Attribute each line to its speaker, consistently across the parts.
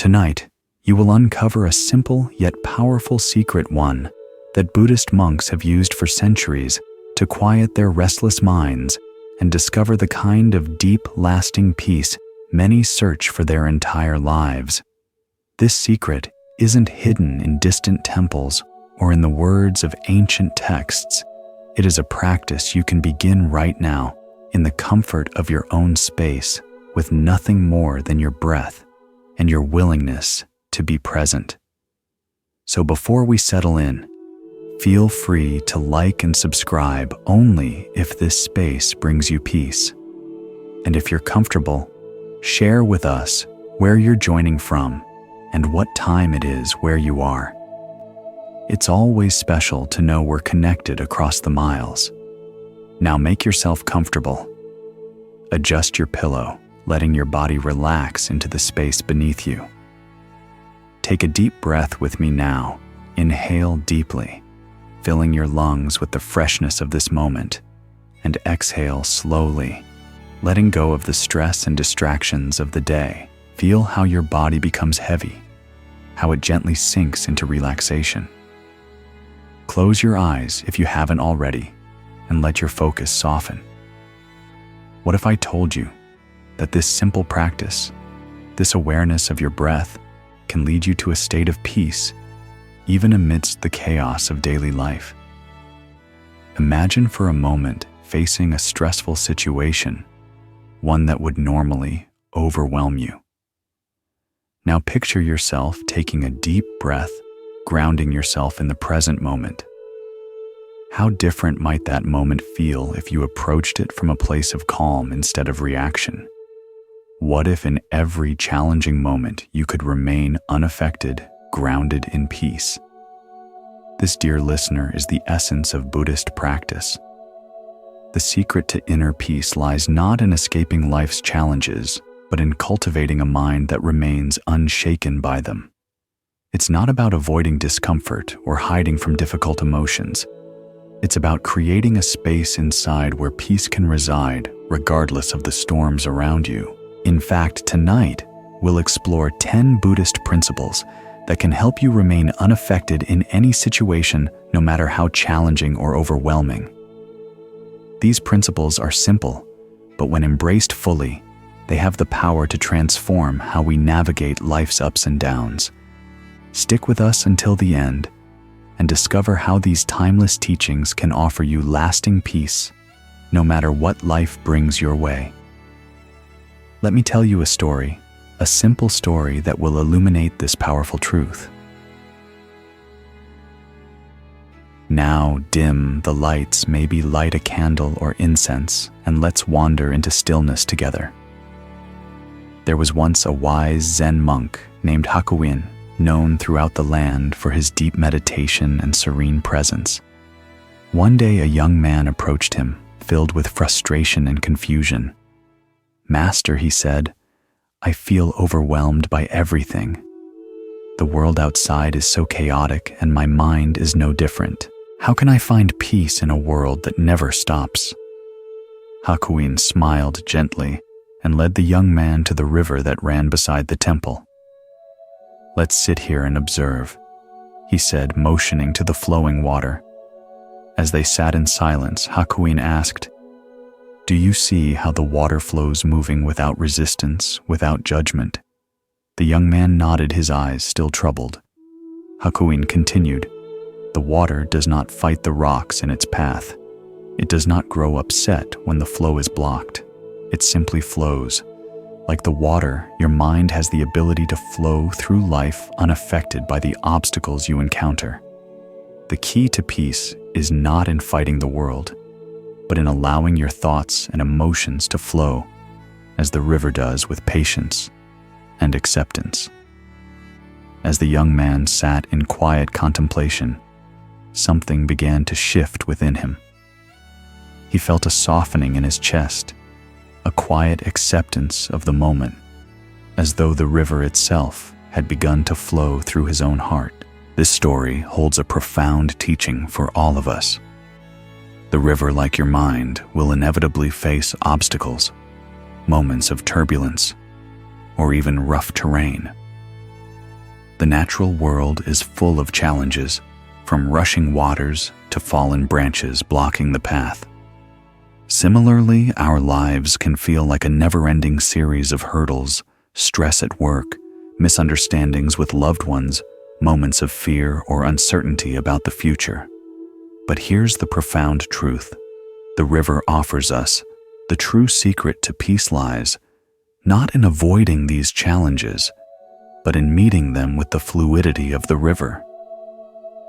Speaker 1: Tonight, you will uncover a simple yet powerful secret, one that Buddhist monks have used for centuries to quiet their restless minds and discover the kind of deep, lasting peace many search for their entire lives. This secret isn't hidden in distant temples or in the words of ancient texts. It is a practice you can begin right now in the comfort of your own space, with nothing more than your breath and your willingness to be present. So before we settle in, feel free to like and subscribe only if this space brings you peace. And if you're comfortable, share with us where you're joining from and what time it is where you are. It's always special to know we're connected across the miles. Now make yourself comfortable. Adjust your pillow, letting your body relax into the space beneath you. Take a deep breath with me now. Inhale deeply, filling your lungs with the freshness of this moment, and exhale slowly, letting go of the stress and distractions of the day. Feel how your body becomes heavy, how it gently sinks into relaxation. Close your eyes if you haven't already, and let your focus soften. What if I told you that this simple practice, this awareness of your breath, can lead you to a state of peace, even amidst the chaos of daily life? Imagine for a moment facing a stressful situation, one that would normally overwhelm you. Now picture yourself taking a deep breath, grounding yourself in the present moment. How different might that moment feel if you approached it from a place of calm instead of reaction? What if in every challenging moment you could remain unaffected, grounded in peace? This, dear listener, is the essence of Buddhist practice. The secret to inner peace lies not in escaping life's challenges, but in cultivating a mind that remains unshaken by them. It's not about avoiding discomfort or hiding from difficult emotions. It's about creating a space inside where peace can reside, regardless of the storms around you. In fact, tonight, we'll explore 10 Buddhist principles that can help you remain unaffected in any situation, no matter how challenging or overwhelming. These principles are simple, but when embraced fully, they have the power to transform how we navigate life's ups and downs. Stick with us until the end and discover how these timeless teachings can offer you lasting peace, no matter what life brings your way. Let me tell you a story, a simple story that will illuminate this powerful truth. Now dim the lights, maybe light a candle or incense, and let's wander into stillness together. There was once a wise Zen monk named Hakuin, known throughout the land for his deep meditation and serene presence. One day a young man approached him, filled with frustration and confusion. "Master," he said, "I feel overwhelmed by everything. The world outside is so chaotic and my mind is no different. How can I find peace in a world that never stops?" Hakuin smiled gently and led the young man to the river that ran beside the temple. "Let's sit here and observe," he said, motioning to the flowing water. As they sat in silence, Hakuin asked, "Do you see how the water flows, moving without resistance, without judgment?" The young man nodded, his eyes still troubled. Hakuin continued, "The water does not fight the rocks in its path. It does not grow upset when the flow is blocked. It simply flows. Like the water, your mind has the ability to flow through life unaffected by the obstacles you encounter. The key to peace is not in fighting the world, but in allowing your thoughts and emotions to flow, as the river does, with patience and acceptance." As the young man sat in quiet contemplation, something began to shift within him. He felt a softening in his chest, a quiet acceptance of the moment, as though the river itself had begun to flow through his own heart. This story holds a profound teaching for all of us. The river, like your mind, will inevitably face obstacles, moments of turbulence, or even rough terrain. The natural world is full of challenges, from rushing waters to fallen branches blocking the path. Similarly, our lives can feel like a never-ending series of hurdles, stress at work, misunderstandings with loved ones, moments of fear or uncertainty about the future. But here's the profound truth. The river offers us the true secret to peace lies not in avoiding these challenges, but in meeting them with the fluidity of the river.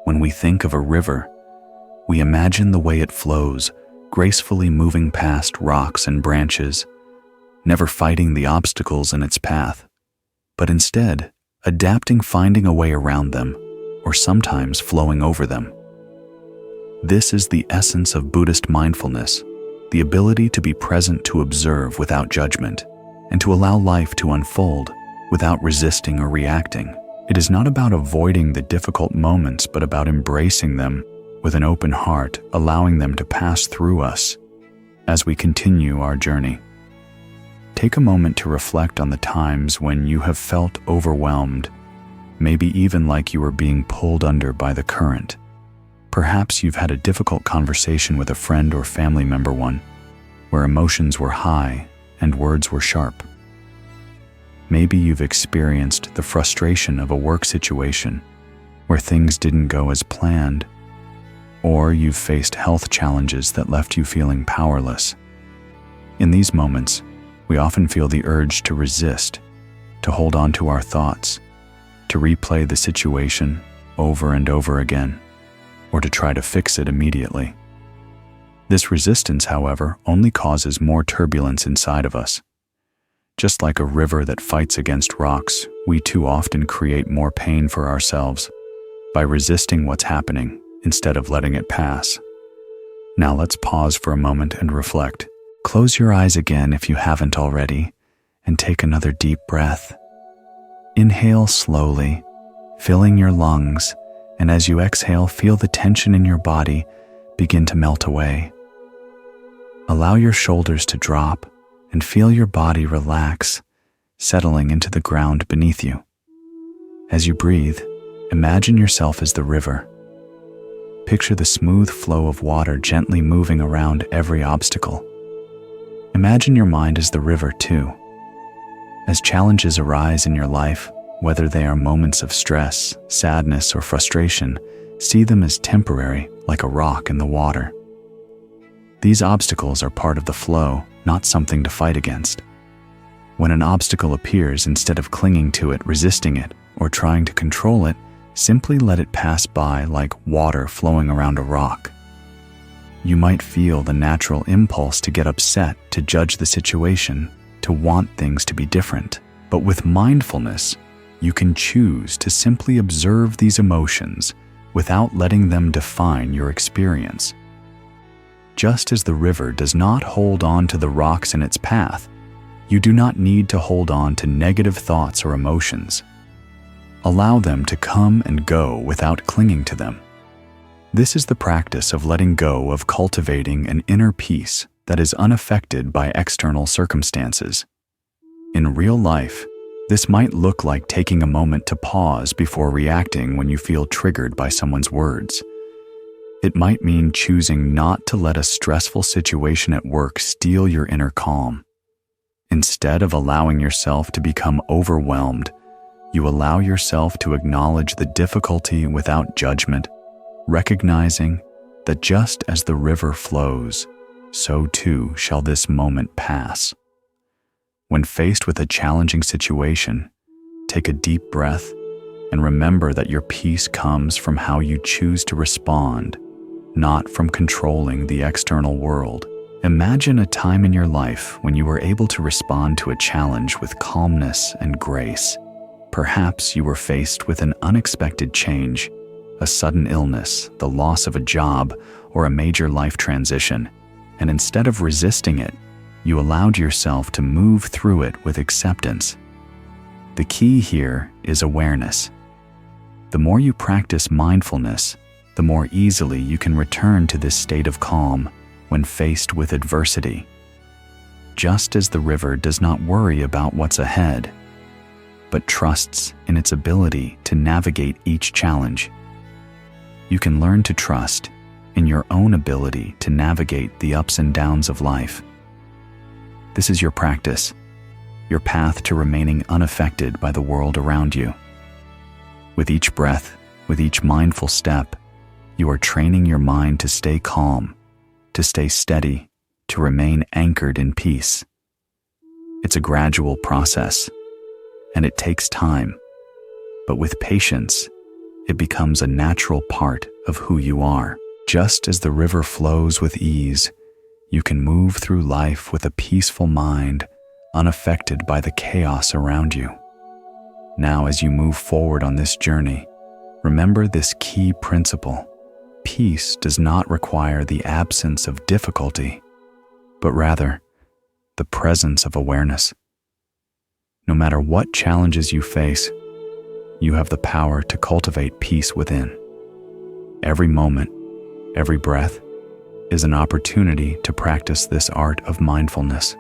Speaker 1: When we think of a river, we imagine the way it flows, gracefully moving past rocks and branches, never fighting the obstacles in its path, but instead adapting, finding a way around them, or sometimes flowing over them. This is the essence of Buddhist mindfulness, the ability to be present, to observe without judgment, and to allow life to unfold without resisting or reacting. It is not about avoiding the difficult moments, but about embracing them with an open heart, allowing them to pass through us as we continue our journey. Take a moment to reflect on the times when you have felt overwhelmed, maybe even like you were being pulled under by the current. Perhaps you've had a difficult conversation with a friend or family member, one where emotions were high and words were sharp. Maybe you've experienced the frustration of a work situation where things didn't go as planned, or you've faced health challenges that left you feeling powerless. In these moments, we often feel the urge to resist, to hold on to our thoughts, to replay the situation over and over again, or to try to fix it immediately. This resistance, however, only causes more turbulence inside of us. Just like a river that fights against rocks, we too often create more pain for ourselves by resisting what's happening instead of letting it pass. Now let's pause for a moment and reflect. Close your eyes again if you haven't already, and take another deep breath. Inhale slowly, filling your lungs, and as you exhale, feel the tension in your body begin to melt away. Allow your shoulders to drop and feel your body relax, settling into the ground beneath you. As you breathe, imagine yourself as the river. Picture the smooth flow of water gently moving around every obstacle. Imagine your mind as the river too. As challenges arise in your life, whether they are moments of stress, sadness, or frustration, see them as temporary, like a rock in the water. These obstacles are part of the flow, not something to fight against. When an obstacle appears, instead of clinging to it, resisting it, or trying to control it, simply let it pass by like water flowing around a rock. You might feel the natural impulse to get upset, to judge the situation, to want things to be different. But with mindfulness, you can choose to simply observe these emotions without letting them define your experience. Just as the river does not hold on to the rocks in its path, you do not need to hold on to negative thoughts or emotions. Allow them to come and go without clinging to them. This is the practice of letting go, of cultivating an inner peace that is unaffected by external circumstances. In real life, this might look like taking a moment to pause before reacting when you feel triggered by someone's words. It might mean choosing not to let a stressful situation at work steal your inner calm. Instead of allowing yourself to become overwhelmed, you allow yourself to acknowledge the difficulty without judgment, recognizing that just as the river flows, so too shall this moment pass. When faced with a challenging situation, take a deep breath and remember that your peace comes from how you choose to respond, not from controlling the external world. Imagine a time in your life when you were able to respond to a challenge with calmness and grace. Perhaps you were faced with an unexpected change, a sudden illness, the loss of a job, or a major life transition, and instead of resisting it, you allowed yourself to move through it with acceptance. The key here is awareness. The more you practice mindfulness, the more easily you can return to this state of calm when faced with adversity. Just as the river does not worry about what's ahead, but trusts in its ability to navigate each challenge. You can learn to trust in your own ability to navigate the ups and downs of life. This is your practice, your path to remaining unaffected by the world around you. With each breath, with each mindful step, you are training your mind to stay calm, to stay steady, to remain anchored in peace. It's a gradual process, and it takes time, but with patience, it becomes a natural part of who you are. Just as the river flows with ease, you can move through life with a peaceful mind, unaffected by the chaos around you. Now, as you move forward on this journey, remember this key principle. Peace does not require the absence of difficulty, but rather the presence of awareness. No matter what challenges you face, you have the power to cultivate peace within. Every moment, every breath is an opportunity to practice this art of mindfulness.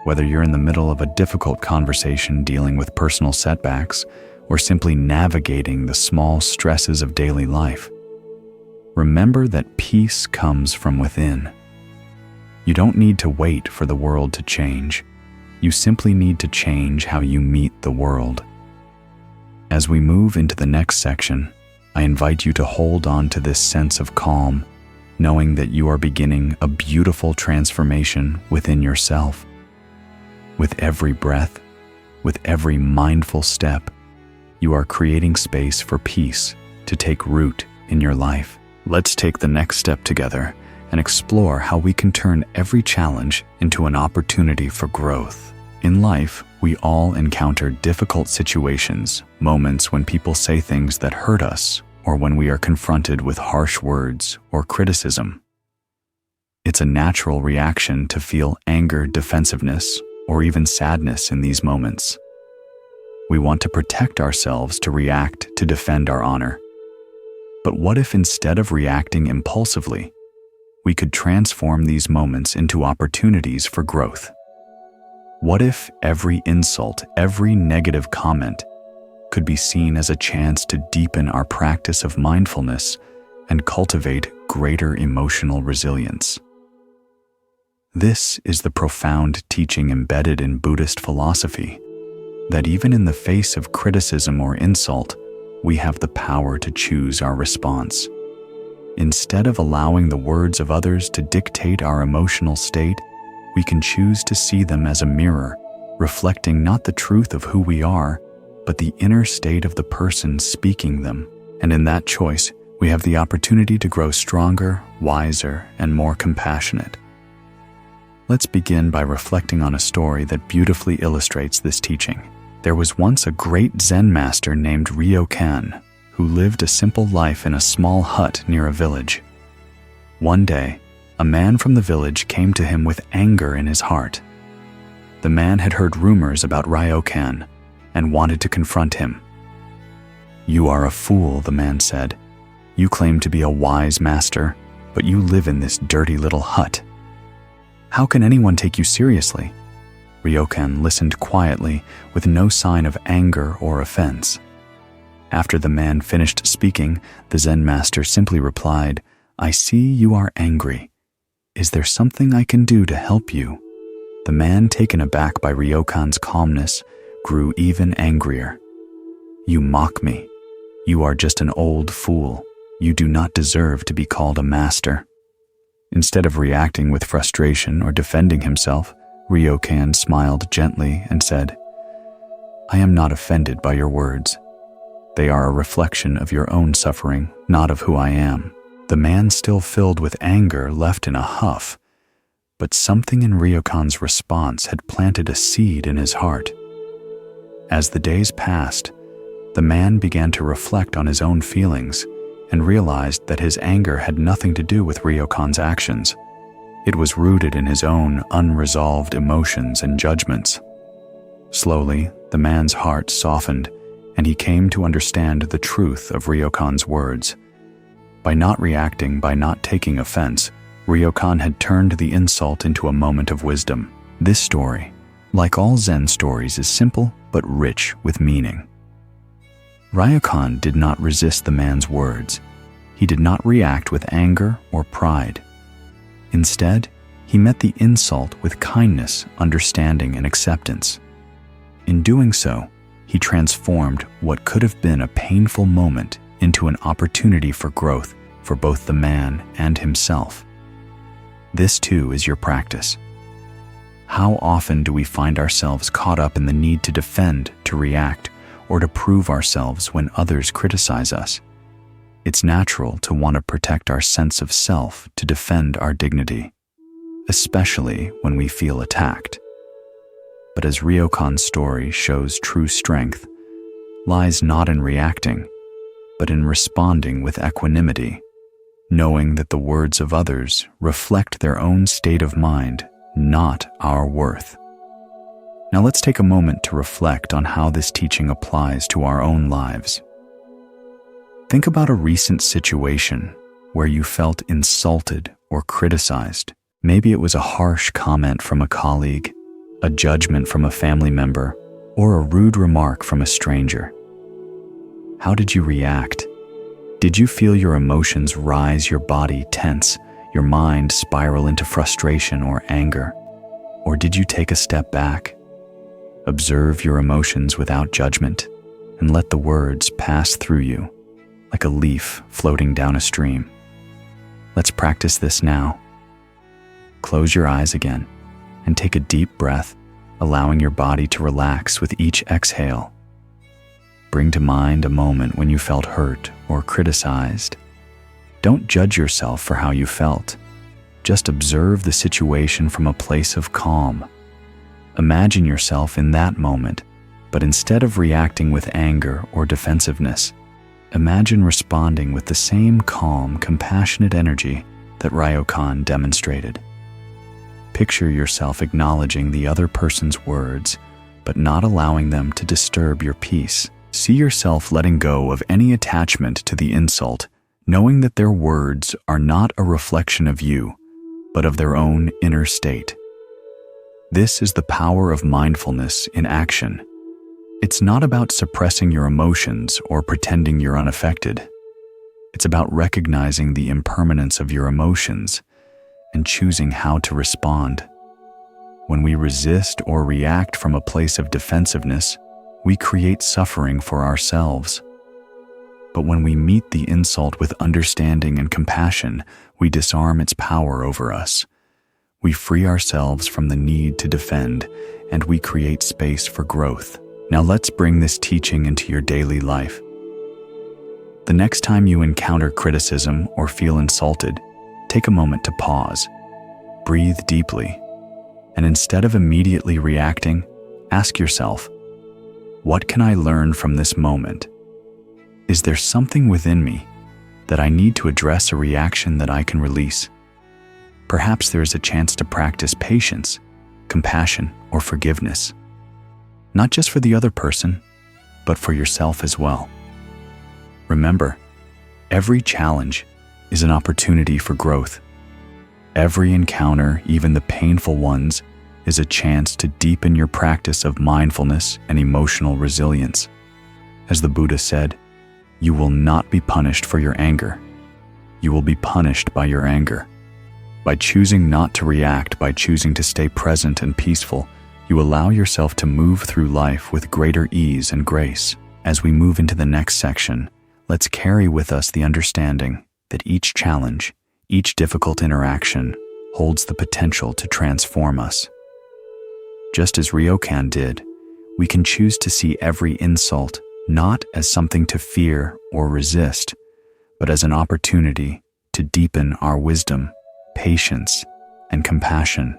Speaker 1: Whether you're in the middle of a difficult conversation dealing with personal setbacks or simply navigating the small stresses of daily life, remember that peace comes from within. You don't need to wait for the world to change. You simply need to change how you meet the world. As we move into the next section, I invite you to hold on to this sense of calm, knowing that you are beginning a beautiful transformation within yourself. With every breath, with every mindful step, you are creating space for peace to take root in your life. Let's take the next step together and explore how we can turn every challenge into an opportunity for growth. In life, we all encounter difficult situations, moments when people say things that hurt us, or when we are confronted with harsh words or criticism. It's a natural reaction to feel anger, defensiveness, or even sadness in these moments. We want to protect ourselves, to react, to defend our honor. But what if instead of reacting impulsively, we could transform these moments into opportunities for growth? What if every insult, every negative comment could be seen as a chance to deepen our practice of mindfulness and cultivate greater emotional resilience? This is the profound teaching embedded in Buddhist philosophy, that even in the face of criticism or insult, we have the power to choose our response. Instead of allowing the words of others to dictate our emotional state, we can choose to see them as a mirror, reflecting not the truth of who we are, but the inner state of the person speaking them. And in that choice, we have the opportunity to grow stronger, wiser, and more compassionate. Let's begin by reflecting on a story that beautifully illustrates this teaching. There was once a great Zen master named Ryokan, who lived a simple life in a small hut near a village. One day, a man from the village came to him with anger in his heart. The man had heard rumors about Ryokan and wanted to confront him. "You are a fool," the man said. "You claim to be a wise master, but you live in this dirty little hut. How can anyone take you seriously?" Ryokan listened quietly, with no sign of anger or offense. After the man finished speaking, the Zen master simply replied, "I see you are angry. Is there something I can do to help you?" The man, taken aback by Ryokan's calmness, grew even angrier. "You mock me. You are just an old fool. You do not deserve to be called a master." Instead of reacting with frustration or defending himself, Ryokan smiled gently and said, "I am not offended by your words. They are a reflection of your own suffering, not of who I am." The man, still filled with anger, left in a huff, but something in Ryokan's response had planted a seed in his heart. As the days passed, the man began to reflect on his own feelings and realized that his anger had nothing to do with Ryokan's actions. It was rooted in his own unresolved emotions and judgments. Slowly, the man's heart softened, and he came to understand the truth of Ryokan's words. By not reacting, by not taking offense, Ryokan had turned the insult into a moment of wisdom. This story, like all Zen stories, is simple but rich with meaning. Ryokan did not resist the man's words. He did not react with anger or pride. Instead, he met the insult with kindness, understanding, and acceptance. In doing so, he transformed what could have been a painful moment into an opportunity for growth for both the man and himself. This too is your practice. How often do we find ourselves caught up in the need to defend, to react, or to prove ourselves when others criticize us? It's natural to want to protect our sense of self, to defend our dignity, especially when we feel attacked. But as Ryokan's story shows, true strength lies not in reacting, but in responding with equanimity, knowing that the words of others reflect their own state of mind, not our worth. Now let's take a moment to reflect on how this teaching applies to our own lives. Think about a recent situation where you felt insulted or criticized. Maybe it was a harsh comment from a colleague, a judgment from a family member, or a rude remark from a stranger. How did you react? Did you feel your emotions rise, your body tense, your mind spiral into frustration or anger? Or did you take a step back, observe your emotions without judgment, and let the words pass through you like a leaf floating down a stream? Let's practice this now. Close your eyes again and take a deep breath, allowing your body to relax with each exhale. Bring to mind a moment when you felt hurt or criticized. Don't judge yourself for how you felt. Just observe the situation from a place of calm. Imagine yourself in that moment, but instead of reacting with anger or defensiveness, imagine responding with the same calm, compassionate energy that Ryokan demonstrated. Picture yourself acknowledging the other person's words, but not allowing them to disturb your peace. See yourself letting go of any attachment to the insult, knowing that their words are not a reflection of you, but of their own inner state. This is the power of mindfulness in action. It's not about suppressing your emotions or pretending you're unaffected. It's about recognizing the impermanence of your emotions and choosing how to respond. When we resist or react from a place of defensiveness, we create suffering for ourselves. But when we meet the insult with understanding and compassion, we disarm its power over us. We free ourselves from the need to defend, and we create space for growth. Now let's bring this teaching into your daily life. The next time you encounter criticism or feel insulted, take a moment to pause, breathe deeply, and instead of immediately reacting, ask yourself, what can I learn from this moment? Is there something within me that I need to address, a reaction that I can release? Perhaps there is a chance to practice patience, compassion, or forgiveness, not just for the other person, but for yourself as well. Remember, every challenge is an opportunity for growth. Every encounter, even the painful ones, is a chance to deepen your practice of mindfulness and emotional resilience. As the Buddha said, you will not be punished for your anger. You will be punished by your anger. By choosing not to react, by choosing to stay present and peaceful, you allow yourself to move through life with greater ease and grace. As we move into the next section, let's carry with us the understanding that each challenge, each difficult interaction, holds the potential to transform us. Just as Ryokan did, we can choose to see every insult not as something to fear or resist, but as an opportunity to deepen our wisdom, patience, and compassion.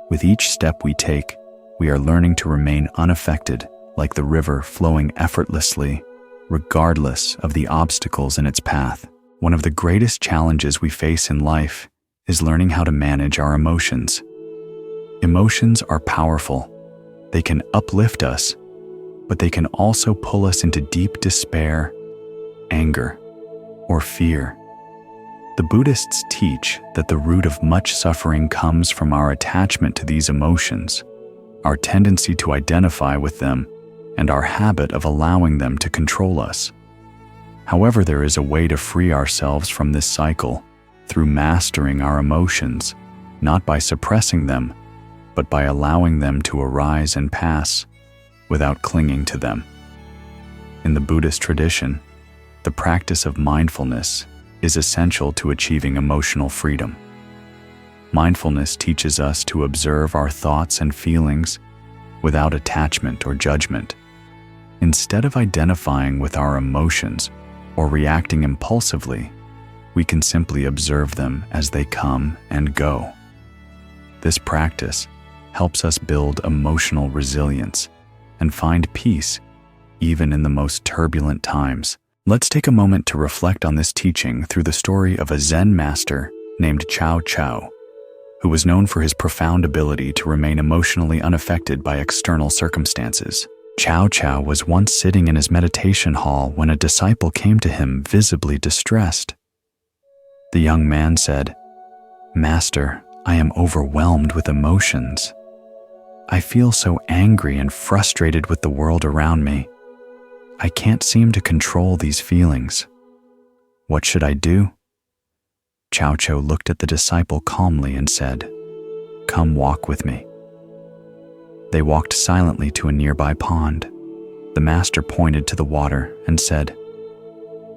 Speaker 1: With each step we take, we are learning to remain unaffected, like the river flowing effortlessly, regardless of the obstacles in its path. One of the greatest challenges we face in life is learning how to manage our emotions. Emotions are powerful. They can uplift us, but they can also pull us into deep despair, anger, or fear. The Buddhists teach that the root of much suffering comes from our attachment to these emotions. our tendency to identify with them, and our habit of allowing them to control us. However, there is a way to free ourselves from this cycle through mastering our emotions, not by suppressing them, but by allowing them to arise and pass without clinging to them. In the Buddhist tradition, the practice of mindfulness is essential to achieving emotional freedom. Mindfulness teaches us to observe our thoughts and feelings without attachment or judgment. Instead of identifying with our emotions or reacting impulsively, we can simply observe them as they come and go. This practice helps us build emotional resilience and find peace even in the most turbulent times. Let's take a moment to reflect on this teaching through the story of a Zen master named Cao Cao, who was known for his profound ability to remain emotionally unaffected by external circumstances. Cao Cao was once sitting in his meditation hall when a disciple came to him visibly distressed. The young man said, "Master, I am overwhelmed with emotions. I feel so angry and frustrated with the world around me. I can't seem to control these feelings. What should I do?" Cao Cao looked at the disciple calmly and said, "Come walk with me." They walked silently to a nearby pond. The master pointed to the water and said,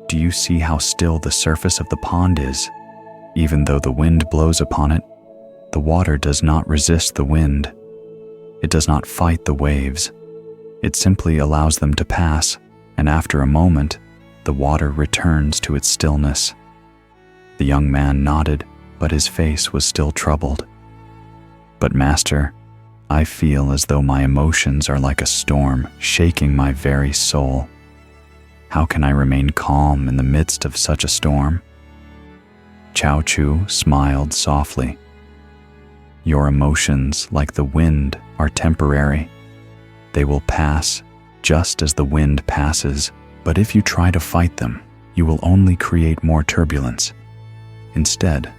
Speaker 1: "Do you see how still the surface of the pond is? Even though the wind blows upon it, the water does not resist the wind. It does not fight the waves. It simply allows them to pass, and after a moment, the water returns to its stillness." The young man nodded, but his face was still troubled. "But Master, I feel as though my emotions are like a storm shaking my very soul. How can I remain calm in the midst of such a storm?" Cao Chu smiled softly. "Your emotions, like the wind, are temporary. They will pass just as the wind passes, but if you try to fight them, you will only create more turbulence. Instead,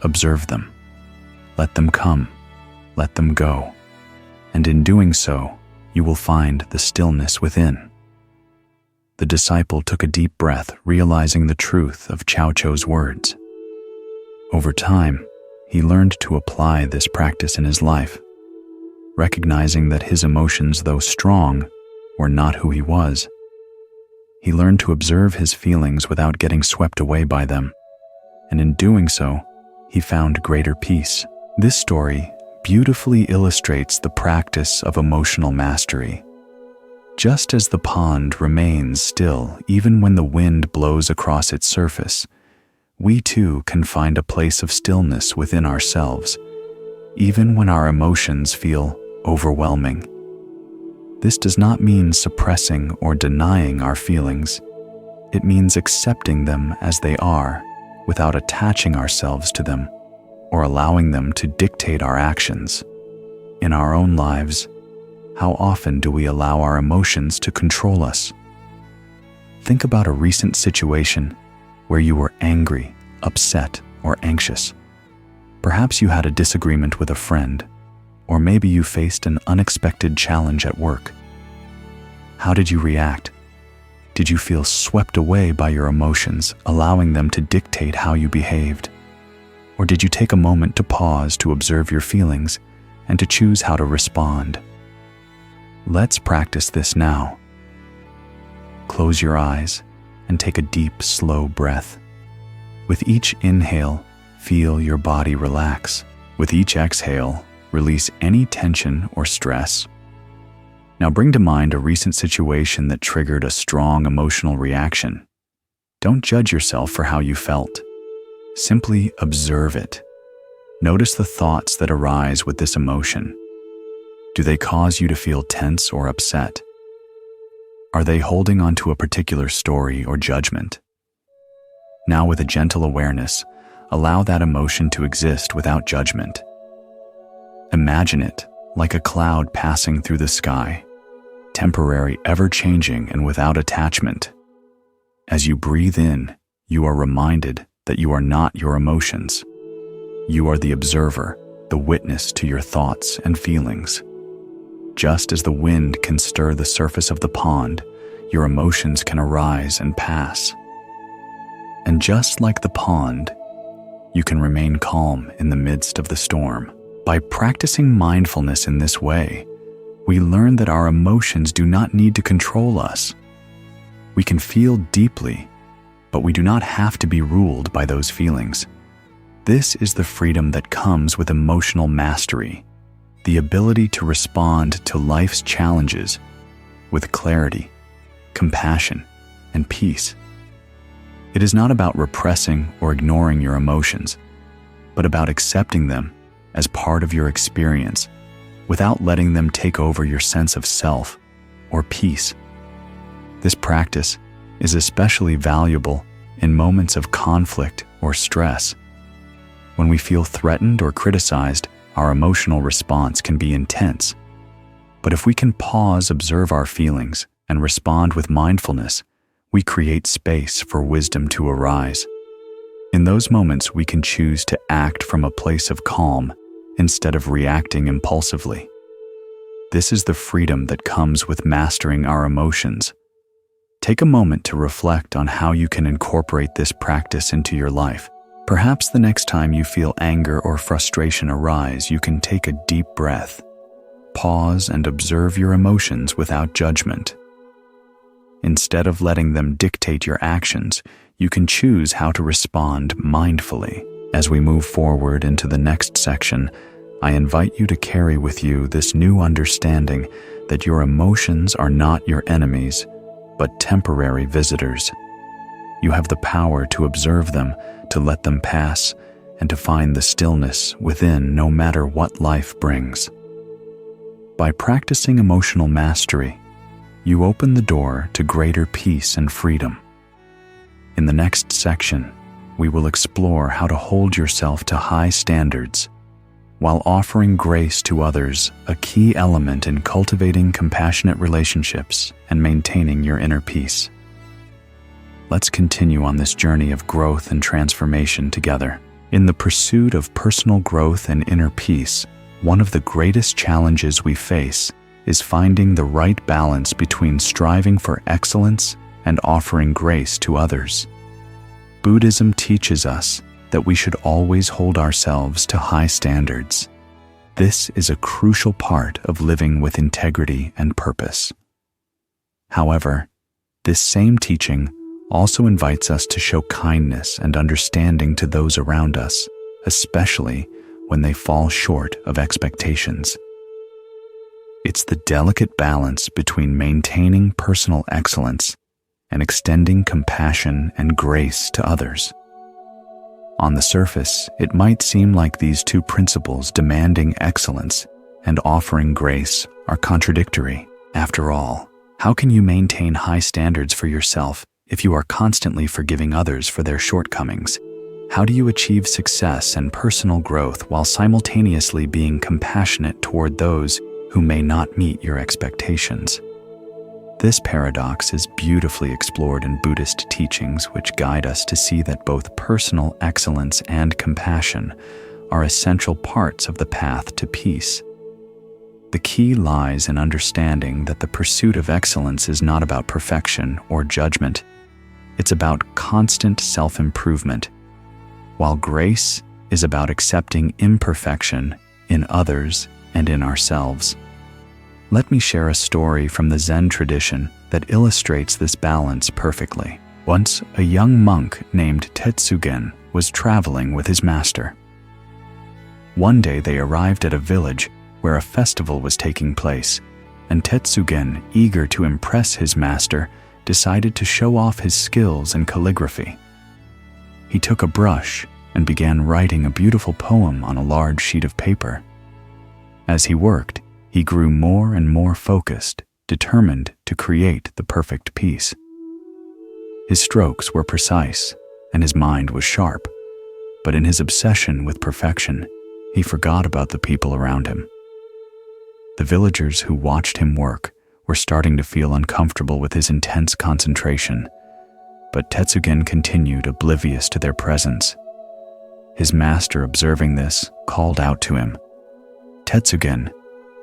Speaker 1: observe them. Let them come, let them go, and in doing so, you will find the stillness within." The disciple took a deep breath, realizing the truth of Cao Chou's words. Over time, he learned to apply this practice in his life, recognizing that his emotions, though strong, were not who he was. He learned to observe his feelings without getting swept away by them, and in doing so, he found greater peace. This story beautifully illustrates the practice of emotional mastery. Just as the pond remains still even when the wind blows across its surface, we too can find a place of stillness within ourselves, even when our emotions feel overwhelming. This does not mean suppressing or denying our feelings. It means accepting them as they are, without attaching ourselves to them or allowing them to dictate our actions. In our own lives, how often do we allow our emotions to control us? Think about a recent situation where you were angry, upset, or anxious. Perhaps you had a disagreement with a friend, or maybe you faced an unexpected challenge at work. How did you react? Did you feel swept away by your emotions, allowing them to dictate how you behaved? Or did you take a moment to pause to observe your feelings and to choose how to respond? Let's practice this now. Close your eyes and take a deep, slow breath. With each inhale, feel your body relax. With each exhale, release any tension or stress. Now bring to mind a recent situation that triggered a strong emotional reaction. Don't judge yourself for how you felt. Simply observe it. Notice the thoughts that arise with this emotion. Do they cause you to feel tense or upset? Are they holding on to a particular story or judgment? Now, with a gentle awareness, allow that emotion to exist without judgment. Imagine it like a cloud passing through the sky, temporary, ever-changing, and without attachment. As you breathe in, you are reminded that you are not your emotions. You are the observer, the witness to your thoughts and feelings. Just as the wind can stir the surface of the pond, your emotions can arise and pass. And just like the pond, you can remain calm in the midst of the storm. By practicing mindfulness in this way, we learn that our emotions do not need to control us. We can feel deeply, but we do not have to be ruled by those feelings. This is the freedom that comes with emotional mastery, the ability to respond to life's challenges with clarity, compassion, and peace. It is not about repressing or ignoring your emotions, but about accepting them as part of your experience without letting them take over your sense of self or peace. This practice is especially valuable in moments of conflict or stress. When we feel threatened or criticized, our emotional response can be intense. But if we can pause, observe our feelings, and respond with mindfulness, we create space for wisdom to arise. In those moments, we can choose to act from a place of calm instead of reacting impulsively. This is the freedom that comes with mastering our emotions. Take a moment to reflect on how you can incorporate this practice into your life. Perhaps the next time you feel anger or frustration arise, you can take a deep breath, pause, and observe your emotions without judgment. Instead of letting them dictate your actions, you can choose how to respond mindfully. As we move forward into the next section, I invite you to carry with you this new understanding that your emotions are not your enemies, but temporary visitors. You have the power to observe them, to let them pass, and to find the stillness within no matter what life brings. By practicing emotional mastery, you open the door to greater peace and freedom. In the next section, we will explore how to hold yourself to high standards while offering grace to others, a key element in cultivating compassionate relationships and maintaining your inner peace. Let's continue on this journey of growth and transformation together. In the pursuit of personal growth and inner peace, one of the greatest challenges we face is finding the right balance between striving for excellence and offering grace to others. Buddhism teaches us that we should always hold ourselves to high standards. This is a crucial part of living with integrity and purpose. However, this same teaching also invites us to show kindness and understanding to those around us, especially when they fall short of expectations. It's the delicate balance between maintaining personal excellence and extending compassion and grace to others. On the surface, it might seem like these two principles, demanding excellence and offering grace, are contradictory. After all, how can you maintain high standards for yourself if you are constantly forgiving others for their shortcomings? How do you achieve success and personal growth while simultaneously being compassionate toward those who may not meet your expectations? This paradox is beautifully explored in Buddhist teachings, which guide us to see that both personal excellence and compassion are essential parts of the path to peace. The key lies in understanding that the pursuit of excellence is not about perfection or judgment. It's about constant self-improvement, while grace is about accepting imperfection in others and in ourselves. Let me share a story from the Zen tradition that illustrates this balance perfectly. Once, a young monk named Tetsugen was traveling with his master. One day they arrived at a village where a festival was taking place, and Tetsugen, eager to impress his master, decided to show off his skills in calligraphy. He took a brush and began writing a beautiful poem on a large sheet of paper. As he worked, he grew more and more focused, determined to create the perfect piece. His strokes were precise, and his mind was sharp, but in his obsession with perfection, he forgot about the people around him. The villagers who watched him work were starting to feel uncomfortable with his intense concentration, but Tetsugen continued oblivious to their presence. His master, observing this, called out to him, "Tetsugen,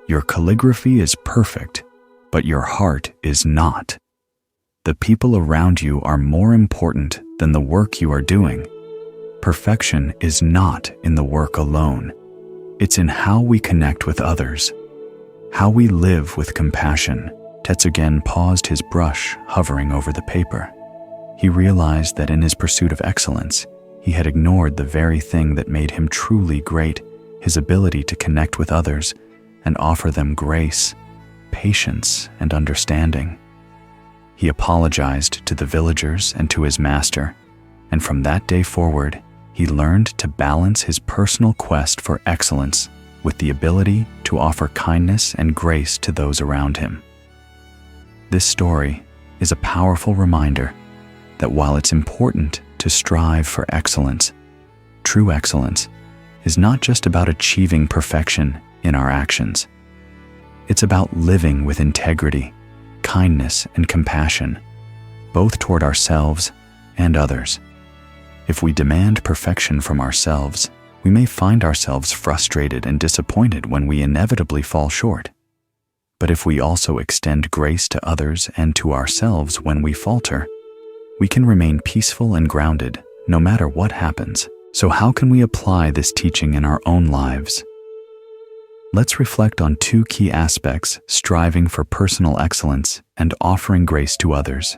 Speaker 1: Your calligraphy is perfect, but your heart is not. The people around you are more important than the work you are doing. Perfection is not in the work alone. It's in how we connect with others, how we live with compassion. Tetsugen paused, his brush hovering over the paper. He realized that in his pursuit of excellence, he had ignored the very thing that made him truly great, his ability to connect with others and offer them grace, patience, and understanding. He apologized to the villagers and to his master, and from that day forward, he learned to balance his personal quest for excellence with the ability to offer kindness and grace to those around him. This story is a powerful reminder that while it's important to strive for excellence, true excellence is not just about achieving perfection in our actions. It's about living with integrity, kindness, and compassion, both toward ourselves and others. If we demand perfection from ourselves, we may find ourselves frustrated and disappointed when we inevitably fall short. But if we also extend grace to others and to ourselves when we falter, we can remain peaceful and grounded no matter what happens. So how can we apply this teaching in our own lives? Let's reflect on two key aspects: striving for personal excellence and offering grace to others.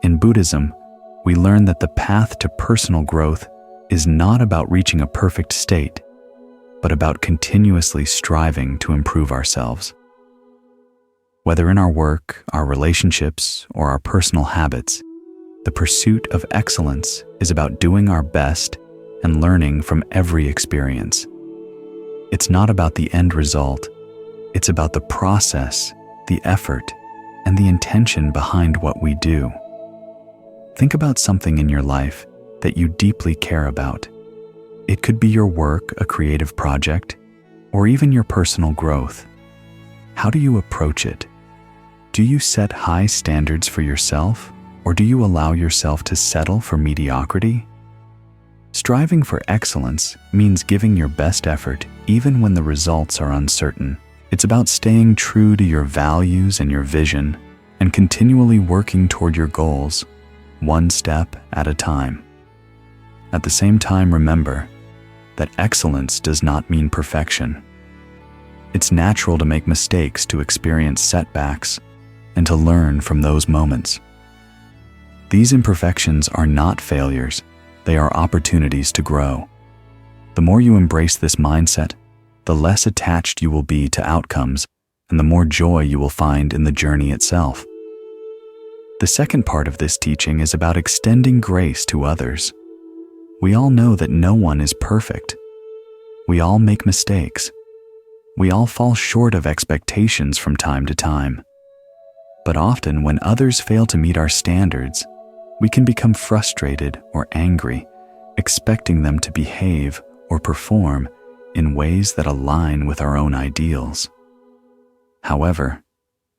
Speaker 1: In Buddhism, we learn that the path to personal growth is not about reaching a perfect state, but about continuously striving to improve ourselves. Whether in our work, our relationships, or our personal habits, the pursuit of excellence is about doing our best and learning from every experience. It's not about the end result. It's about the process, the effort, and the intention behind what we do. Think about something in your life that you deeply care about. It could be your work, a creative project, or even your personal growth. How do you approach it? Do you set high standards for yourself, or do you allow yourself to settle for mediocrity? Striving for excellence means giving your best effort even when the results are uncertain. It's about staying true to your values and your vision and continually working toward your goals, one step at a time. At the same time, remember that excellence does not mean perfection. It's natural to make mistakes, to experience setbacks, and to learn from those moments. These imperfections are not failures, they are opportunities to grow. The more you embrace this mindset, the less attached you will be to outcomes, and the more joy you will find in the journey itself. The second part of this teaching is about extending grace to others. We all know that no one is perfect. We all make mistakes. We all fall short of expectations from time to time. But often when others fail to meet our standards, we can become frustrated or angry, expecting them to behave or perform in ways that align with our own ideals. However,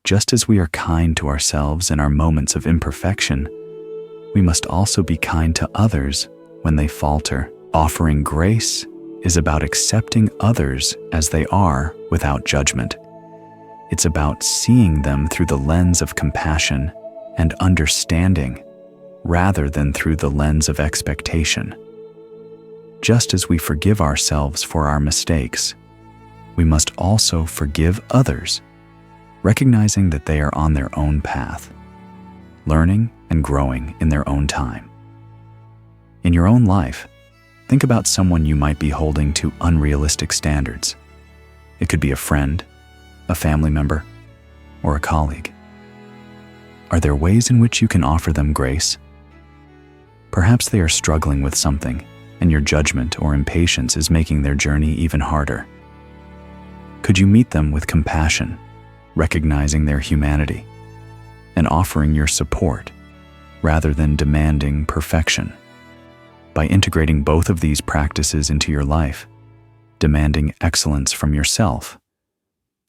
Speaker 1: just as we are kind to ourselves in our moments of imperfection, we must also be kind to others when they falter. Offering grace is about accepting others as they are without judgment. It's about seeing them through the lens of compassion and understanding, rather than through the lens of expectation. Just as we forgive ourselves for our mistakes, we must also forgive others, recognizing that they are on their own path, learning and growing in their own time. In your own life, think about someone you might be holding to unrealistic standards. It could be a friend, a family member, or a colleague. Are there ways in which you can offer them grace? Perhaps they are struggling with something, and your judgment or impatience is making their journey even harder. Could you meet them with compassion, recognizing their humanity, and offering your support rather than demanding perfection? By integrating both of these practices into your life, demanding excellence from yourself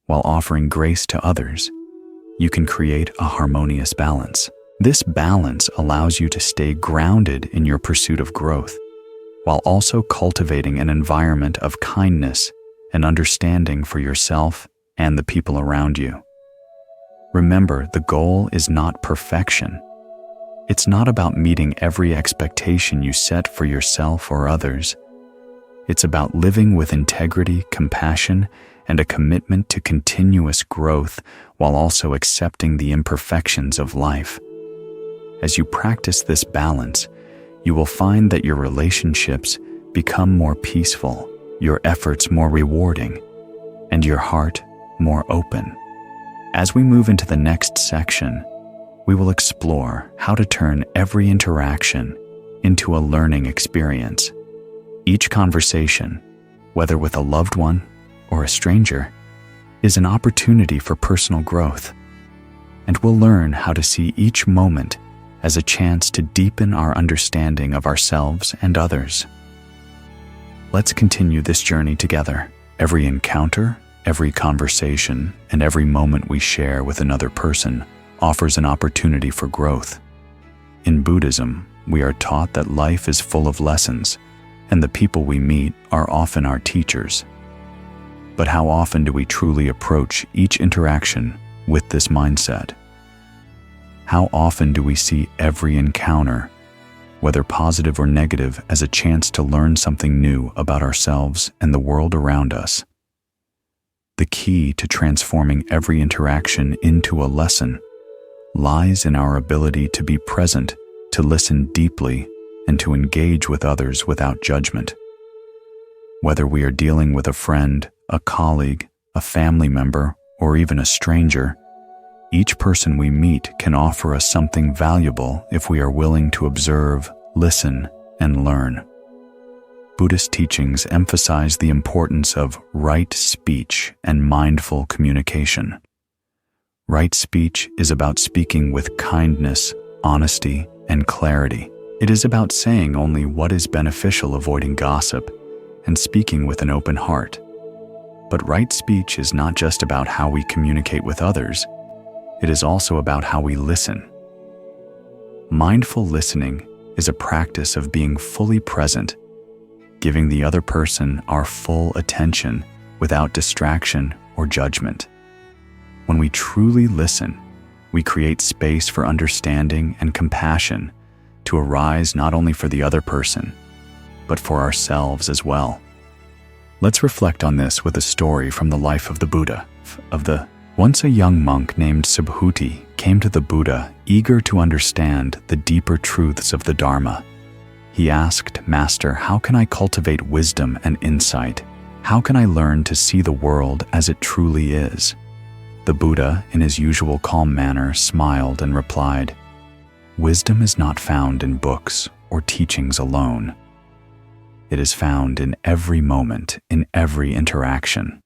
Speaker 1: while offering grace to others, you can create a harmonious balance. This balance allows you to stay grounded in your pursuit of growth, while also cultivating an environment of kindness and understanding for yourself and the people around you. Remember, the goal is not perfection. It's not about meeting every expectation you set for yourself or others. It's about living with integrity, compassion, and a commitment to continuous growth while also accepting the imperfections of life. As you practice this balance, you will find that your relationships become more peaceful, your efforts more rewarding, and your heart more open. As we move into the next section, we will explore how to turn every interaction into a learning experience. Each conversation, whether with a loved one or a stranger, is an opportunity for personal growth, and we'll learn how to see each moment as a chance to deepen our understanding of ourselves and others. Let's continue this journey together. Every encounter, every conversation, and every moment we share with another person offers an opportunity for growth. In Buddhism, we are taught that life is full of lessons, and the people we meet are often our teachers. But how often do we truly approach each interaction with this mindset? How often do we see every encounter, whether positive or negative, as a chance to learn something new about ourselves and the world around us? The key to transforming every interaction into a lesson lies in our ability to be present, to listen deeply, and to engage with others without judgment. Whether we are dealing with a friend, a colleague, a family member, or even a stranger, each person we meet can offer us something valuable if we are willing to observe, listen, and learn. Buddhist teachings emphasize the importance of right speech and mindful communication. Right speech is about speaking with kindness, honesty, and clarity. It is about saying only what is beneficial, avoiding gossip, and speaking with an open heart. But right speech is not just about how we communicate with others, it is also about how we listen. Mindful listening is a practice of being fully present, giving the other person our full attention without distraction or judgment. When we truly listen, we create space for understanding and compassion to arise not only for the other person, but for ourselves as well. Let's reflect on this with a story from the life of the Buddha. Once a young monk named Subhuti came to the Buddha, eager to understand the deeper truths of the Dharma. He asked, "Master, how can I cultivate wisdom and insight? How can I learn to see the world as it truly is?" The Buddha, in his usual calm manner, smiled and replied, "Wisdom is not found in books or teachings alone. It is found in every moment, in every interaction."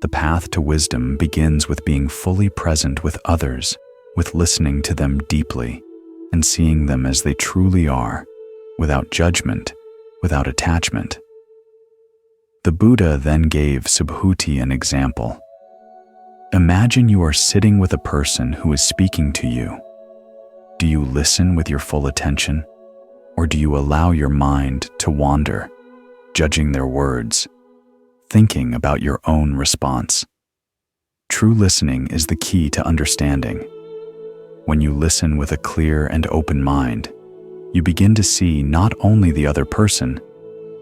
Speaker 1: The path to wisdom begins with being fully present with others, with listening to them deeply, and seeing them as they truly are, without judgment, without attachment. The Buddha then gave Subhuti an example. Imagine you are sitting with a person who is speaking to you. Do you listen with your full attention, or do you allow your mind to wander, judging their words, thinking about your own response? True listening is the key to understanding. When you listen with a clear and open mind, you begin to see not only the other person,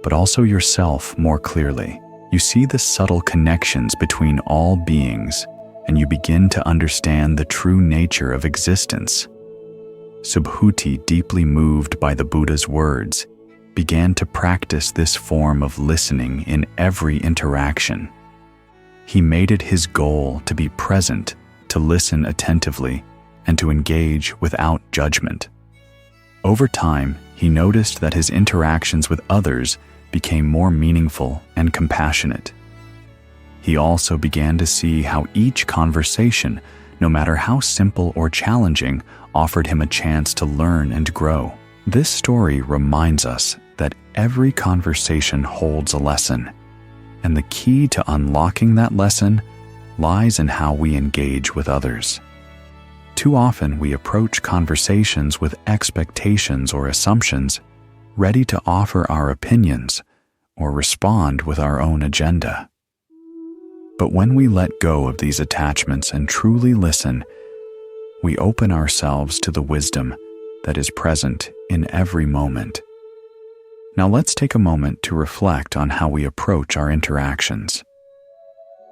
Speaker 1: but also yourself more clearly. You see the subtle connections between all beings, and you begin to understand the true nature of existence. Subhuti, deeply moved by the Buddha's words, began to practice this form of listening in every interaction. He made it his goal to be present, to listen attentively, and to engage without judgment. Over time, he noticed that his interactions with others became more meaningful and compassionate. He also began to see how each conversation, no matter how simple or challenging, offered him a chance to learn and grow. This story reminds us that every conversation holds a lesson, and the key to unlocking that lesson lies in how we engage with others. Too often we approach conversations with expectations or assumptions, ready to offer our opinions, or respond with our own agenda. But when we let go of these attachments and truly listen, we open ourselves to the wisdom that is present in every moment. Now let's take a moment to reflect on how we approach our interactions.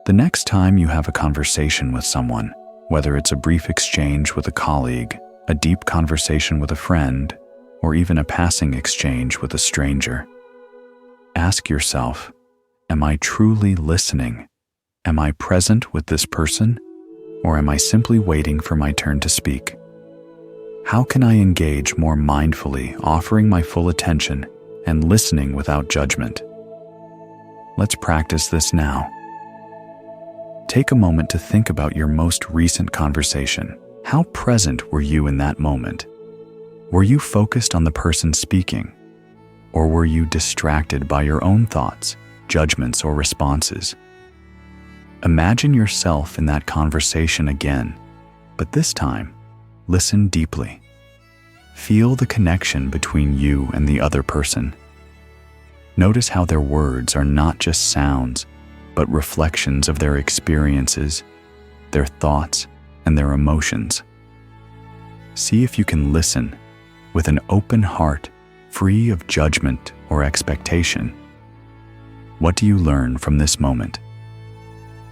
Speaker 1: The next time you have a conversation with someone, whether it's a brief exchange with a colleague, a deep conversation with a friend, or even a passing exchange with a stranger, ask yourself, am I truly listening? Am I present with this person, or am I simply waiting for my turn to speak? How can I engage more mindfully, offering my full attention and listening without judgment? Let's practice this now. Take a moment to think about your most recent conversation. How present were you in that moment? Were you focused on the person speaking, or were you distracted by your own thoughts, judgments, or responses? Imagine yourself in that conversation again, but this time, listen deeply. Feel the connection between you and the other person. Notice how their words are not just sounds, but reflections of their experiences, their thoughts, and their emotions. See if you can listen with an open heart, free of judgment or expectation. What do you learn from this moment?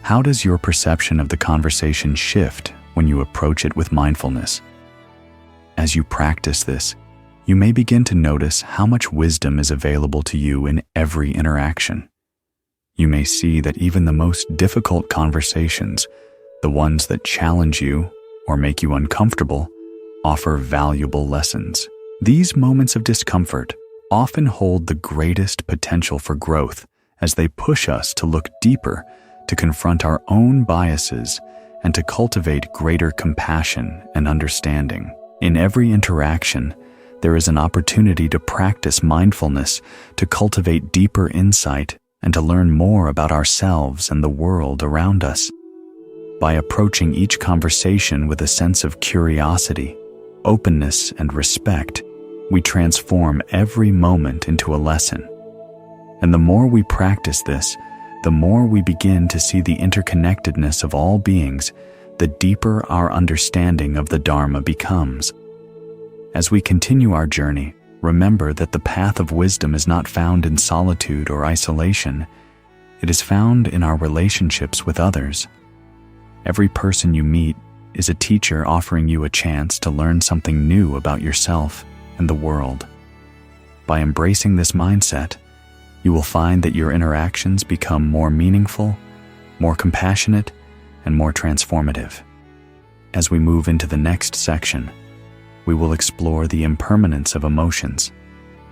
Speaker 1: How does your perception of the conversation shift when you approach it with mindfulness? As you practice this, you may begin to notice how much wisdom is available to you in every interaction. You may see that even the most difficult conversations, the ones that challenge you or make you uncomfortable, offer valuable lessons. These moments of discomfort often hold the greatest potential for growth as they push us to look deeper, to confront our own biases, and to cultivate greater compassion and understanding. In every interaction, there is an opportunity to practice mindfulness, to cultivate deeper insight, and to learn more about ourselves and the world around us. By approaching each conversation with a sense of curiosity, openness, and respect, we transform every moment into a lesson. And the more we practice this, the more we begin to see the interconnectedness of all beings, the deeper our understanding of the Dharma becomes. As we continue our journey, remember that the path of wisdom is not found in solitude or isolation. It is found in our relationships with others. Every person you meet is a teacher offering you a chance to learn something new about yourself and the world. By embracing this mindset, you will find that your interactions become more meaningful, more compassionate, and more transformative. As we move into the next section, we will explore the impermanence of emotions,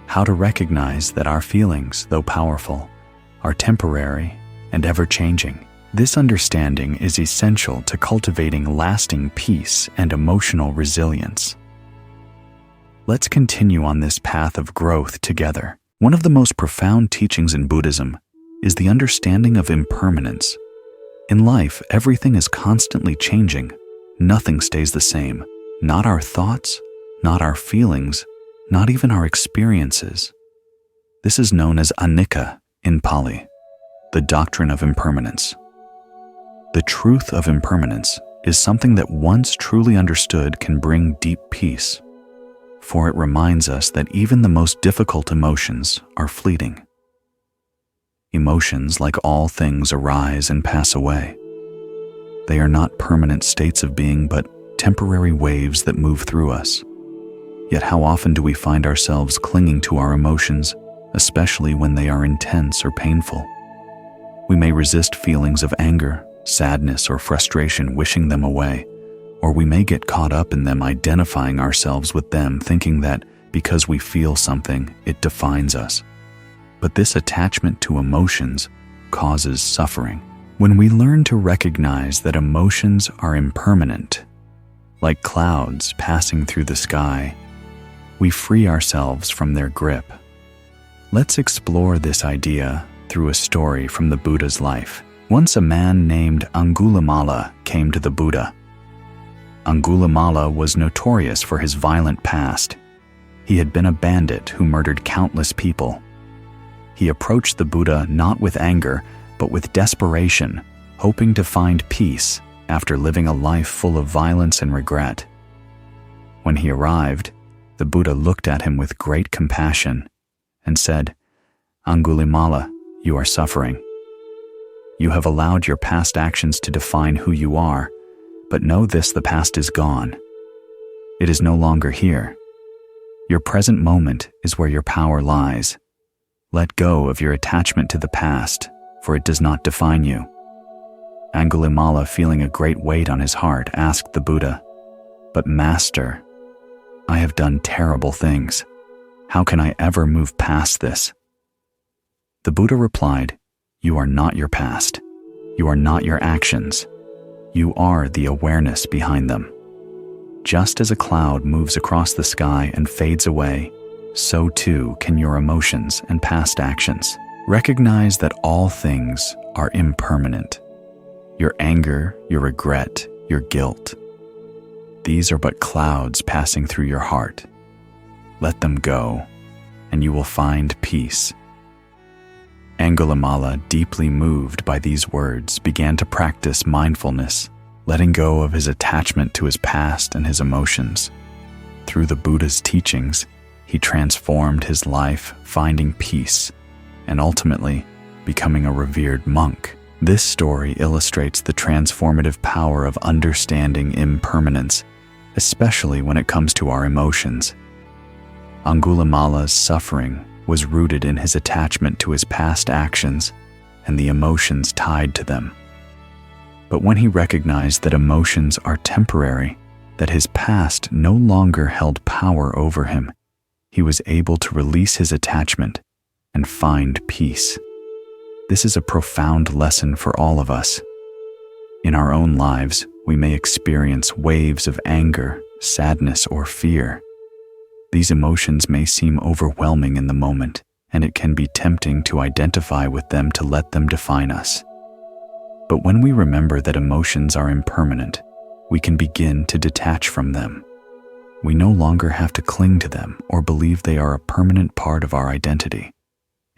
Speaker 1: how to recognize that our feelings, though powerful, are temporary and ever-changing. This understanding is essential to cultivating lasting peace and emotional resilience. Let's continue on this path of growth together. One of the most profound teachings in Buddhism is the understanding of impermanence. In life, everything is constantly changing. Nothing stays the same. Not our thoughts, not our feelings, not even our experiences. This is known as anicca in Pali, the doctrine of impermanence. The truth of impermanence is something that once truly understood can bring deep peace, for it reminds us that even the most difficult emotions are fleeting. Emotions, like all things, arise and pass away. They are not permanent states of being, but temporary waves that move through us. Yet how often do we find ourselves clinging to our emotions, especially when they are intense or painful? We may resist feelings of anger, sadness, or frustration, wishing them away, or we may get caught up in them, identifying ourselves with them, thinking that because we feel something, it defines us. But this attachment to emotions causes suffering. When we learn to recognize that emotions are impermanent, like clouds passing through the sky, we free ourselves from their grip. Let's explore this idea through a story from the Buddha's life. Once a man named Angulimala came to the Buddha. Angulimala was notorious for his violent past. He had been a bandit who murdered countless people. He approached the Buddha not with anger, but with desperation, hoping to find peace after living a life full of violence and regret. When he arrived, the Buddha looked at him with great compassion and said, "Angulimala, you are suffering. You have allowed your past actions to define who you are, but know this: the past is gone. It is no longer here. Your present moment is where your power lies. Let go of your attachment to the past, for it does not define you." Angulimala, feeling a great weight on his heart, asked the Buddha, "But Master, I have done terrible things. How can I ever move past this?" The Buddha replied, "You are not your past. You are not your actions. You are the awareness behind them. Just as a cloud moves across the sky and fades away, so too can your emotions and past actions. Recognize that all things are impermanent. Your anger, your regret, your guilt. These are but clouds passing through your heart. Let them go, and you will find peace." Angulimala, deeply moved by these words, began to practice mindfulness, letting go of his attachment to his past and his emotions. Through the Buddha's teachings, he transformed his life, finding peace, and ultimately becoming a revered monk. This story illustrates the transformative power of understanding impermanence, especially when it comes to our emotions. Angulimala's suffering was rooted in his attachment to his past actions and the emotions tied to them. But when he recognized that emotions are temporary, that his past no longer held power over him, he was able to release his attachment and find peace. This is a profound lesson for all of us. In our own lives, we may experience waves of anger, sadness, or fear. These emotions may seem overwhelming in the moment, and it can be tempting to identify with them to let them define us. But when we remember that emotions are impermanent, we can begin to detach from them. We no longer have to cling to them or believe they are a permanent part of our identity.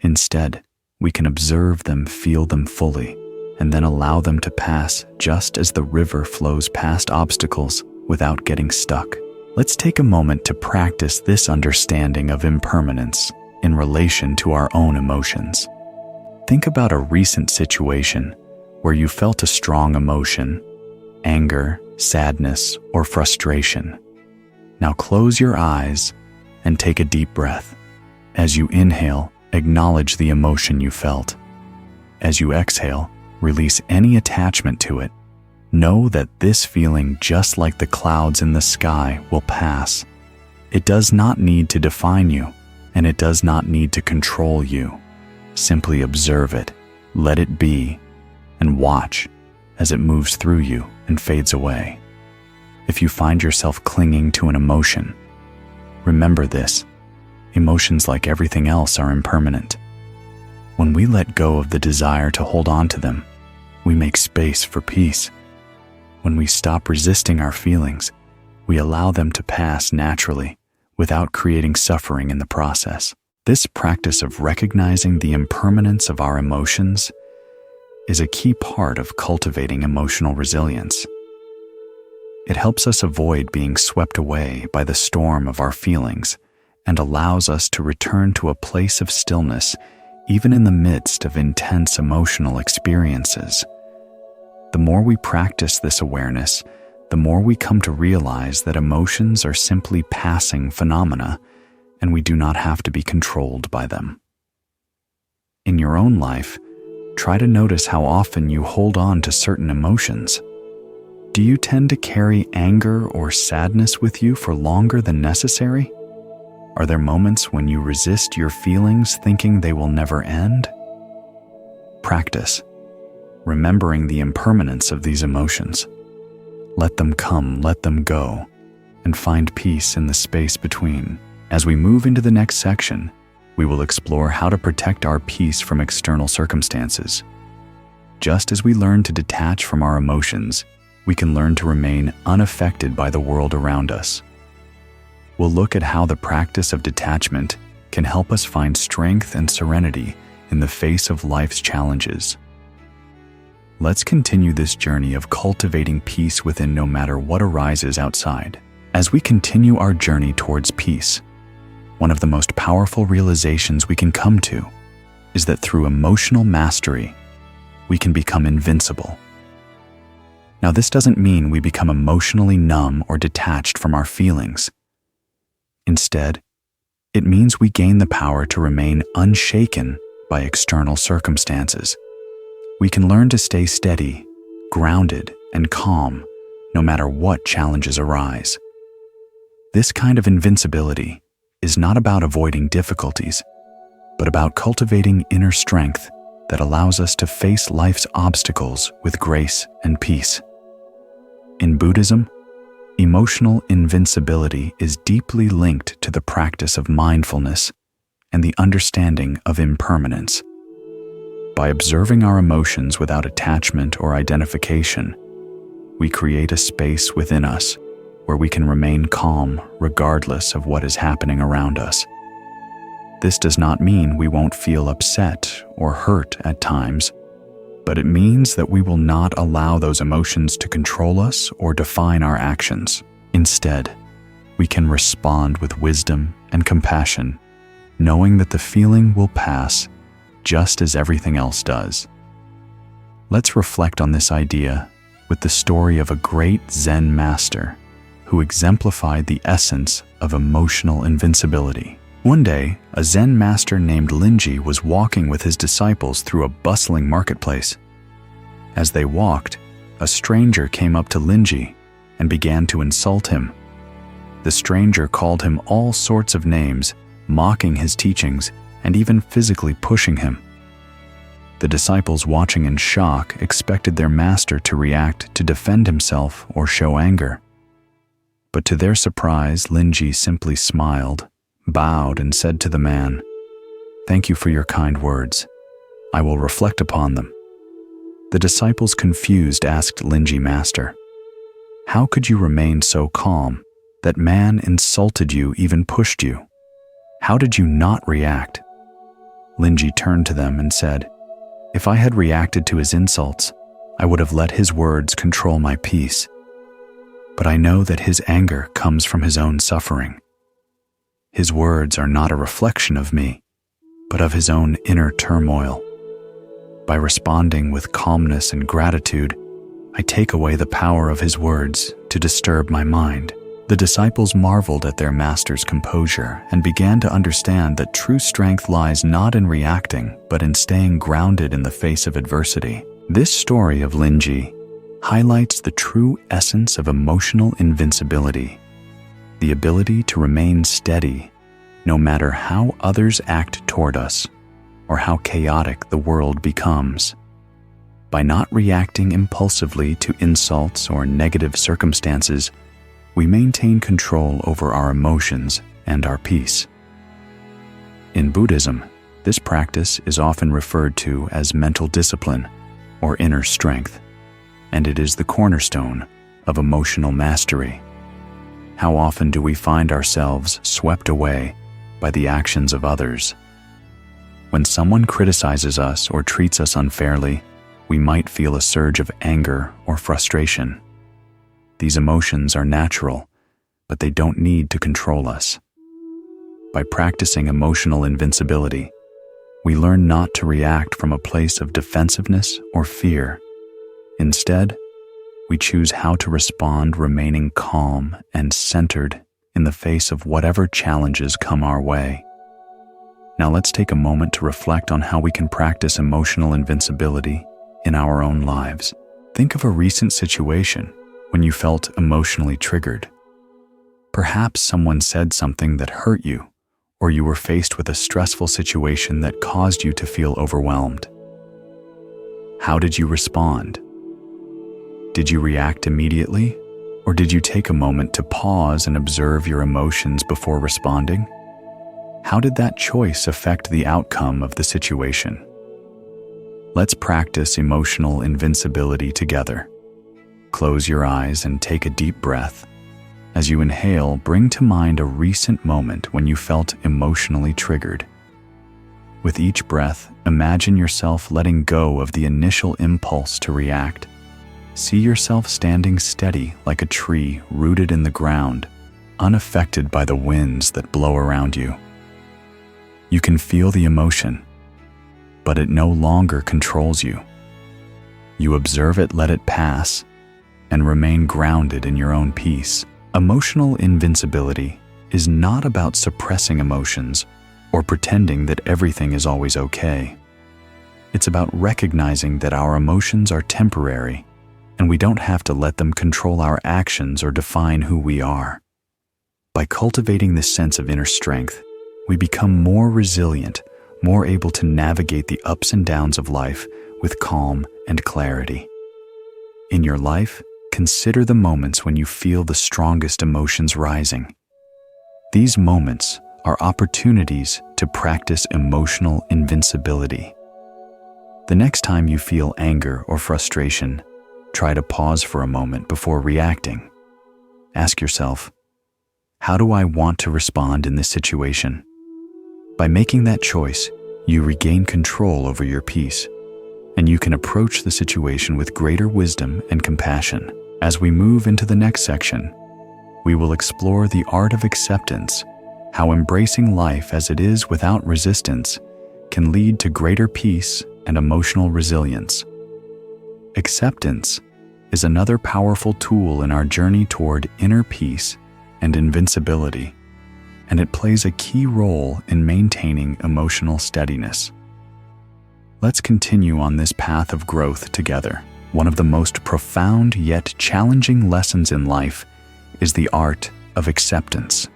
Speaker 1: Instead, we can observe them, feel them fully, and then allow them to pass, just as the river flows past obstacles without getting stuck. Let's take a moment to practice this understanding of impermanence in relation to our own emotions. Think about a recent situation where you felt a strong emotion, anger, sadness, or frustration. Now close your eyes and take a deep breath. As you inhale, acknowledge the emotion you felt. As you exhale, release any attachment to it. Know that this feeling, just like the clouds in the sky, will pass. It does not need to define you, and it does not need to control you. Simply observe it, let it be, and watch as it moves through you and fades away. If you find yourself clinging to an emotion, remember this: emotions, like everything else, are impermanent. When we let go of the desire to hold on to them, we make space for peace. When we stop resisting our feelings, we allow them to pass naturally without creating suffering in the process. This practice of recognizing the impermanence of our emotions is a key part of cultivating emotional resilience. It helps us avoid being swept away by the storm of our feelings and allows us to return to a place of stillness even in the midst of intense emotional experiences. The more we practice this awareness, the more we come to realize that emotions are simply passing phenomena, and we do not have to be controlled by them. In your own life, try to notice how often you hold on to certain emotions. Do you tend to carry anger or sadness with you for longer than necessary? Are there moments when you resist your feelings, thinking they will never end? Practice remembering the impermanence of these emotions. Let them come, let them go, and find peace in the space between. As we move into the next section, we will explore how to protect our peace from external circumstances. Just as we learn to detach from our emotions, we can learn to remain unaffected by the world around us. We'll look at how the practice of detachment can help us find strength and serenity in the face of life's challenges. Let's continue this journey of cultivating peace within no matter what arises outside. As we continue our journey towards peace, one of the most powerful realizations we can come to is that through emotional mastery, we can become invincible. Now, this doesn't mean we become emotionally numb or detached from our feelings. Instead, it means we gain the power to remain unshaken by external circumstances. We can learn to stay steady, grounded, and calm no matter what challenges arise. This kind of invincibility is not about avoiding difficulties, but about cultivating inner strength that allows us to face life's obstacles with grace and peace. In Buddhism, emotional invincibility is deeply linked to the practice of mindfulness and the understanding of impermanence. By observing our emotions without attachment or identification, we create a space within us where we can remain calm regardless of what is happening around us. This does not mean we won't feel upset or hurt at times, but it means that we will not allow those emotions to control us or define our actions. Instead, we can respond with wisdom and compassion, knowing that the feeling will pass just as everything else does. Let's reflect on this idea with the story of a great Zen master who exemplified the essence of emotional invincibility. One day, a Zen master named Linji was walking with his disciples through a bustling marketplace. As they walked, a stranger came up to Linji and began to insult him. The stranger called him all sorts of names, mocking his teachings and even physically pushing him. The disciples, watching in shock, expected their master to react to defend himself or show anger. But to their surprise, Linji simply smiled, bowed, and said to the man, "Thank you for your kind words. I will reflect upon them." The disciples, confused, asked Linji, "Master, how could you remain so calm? That man insulted you, even pushed you. How did you not react?" Linji turned to them and said, "If I had reacted to his insults, I would have let his words control my peace. But I know that his anger comes from his own suffering. His words are not a reflection of me, but of his own inner turmoil. By responding with calmness and gratitude, I take away the power of his words to disturb my mind." The disciples marveled at their master's composure and began to understand that true strength lies not in reacting, but in staying grounded in the face of adversity. This story of Linji highlights the true essence of emotional invincibility, the ability to remain steady no matter how others act toward us or how chaotic the world becomes. By not reacting impulsively to insults or negative circumstances, we maintain control over our emotions and our peace. In Buddhism, this practice is often referred to as mental discipline or inner strength, and it is the cornerstone of emotional mastery. How often do we find ourselves swept away by the actions of others? When someone criticizes us or treats us unfairly, we might feel a surge of anger or frustration. These emotions are natural, but they don't need to control us. By practicing emotional invincibility, we learn not to react from a place of defensiveness or fear. Instead, we choose how to respond, remaining calm and centered in the face of whatever challenges come our way. Now let's take a moment to reflect on how we can practice emotional invincibility in our own lives. Think of a recent situation when you felt emotionally triggered. Perhaps someone said something that hurt you, or you were faced with a stressful situation that caused you to feel overwhelmed. How did you respond? Did you react immediately, or did you take a moment to pause and observe your emotions before responding? How did that choice affect the outcome of the situation? Let's practice emotional invincibility together. Close your eyes and take a deep breath. As you inhale, bring to mind a recent moment when you felt emotionally triggered. With each breath, imagine yourself letting go of the initial impulse to react. See yourself standing steady like a tree rooted in the ground, unaffected by the winds that blow around you. You can feel the emotion, but it no longer controls you. You observe it, let it pass, and remain grounded in your own peace. Emotional invincibility is not about suppressing emotions or pretending that everything is always okay. It's about recognizing that our emotions are temporary and we don't have to let them control our actions or define who we are. By cultivating this sense of inner strength, we become more resilient, more able to navigate the ups and downs of life with calm and clarity. In your life, consider the moments when you feel the strongest emotions rising. These moments are opportunities to practice emotional invincibility. The next time you feel anger or frustration, try to pause for a moment before reacting. Ask yourself, how do I want to respond in this situation? By making that choice, you regain control over your peace, and you can approach the situation with greater wisdom and compassion. As we move into the next section, we will explore the art of acceptance, how embracing life as it is without resistance can lead to greater peace and emotional resilience. Acceptance is another powerful tool in our journey toward inner peace and invincibility, and it plays a key role in maintaining emotional steadiness. Let's continue on this path of growth together. One of the most profound yet challenging lessons in life is the art of acceptance.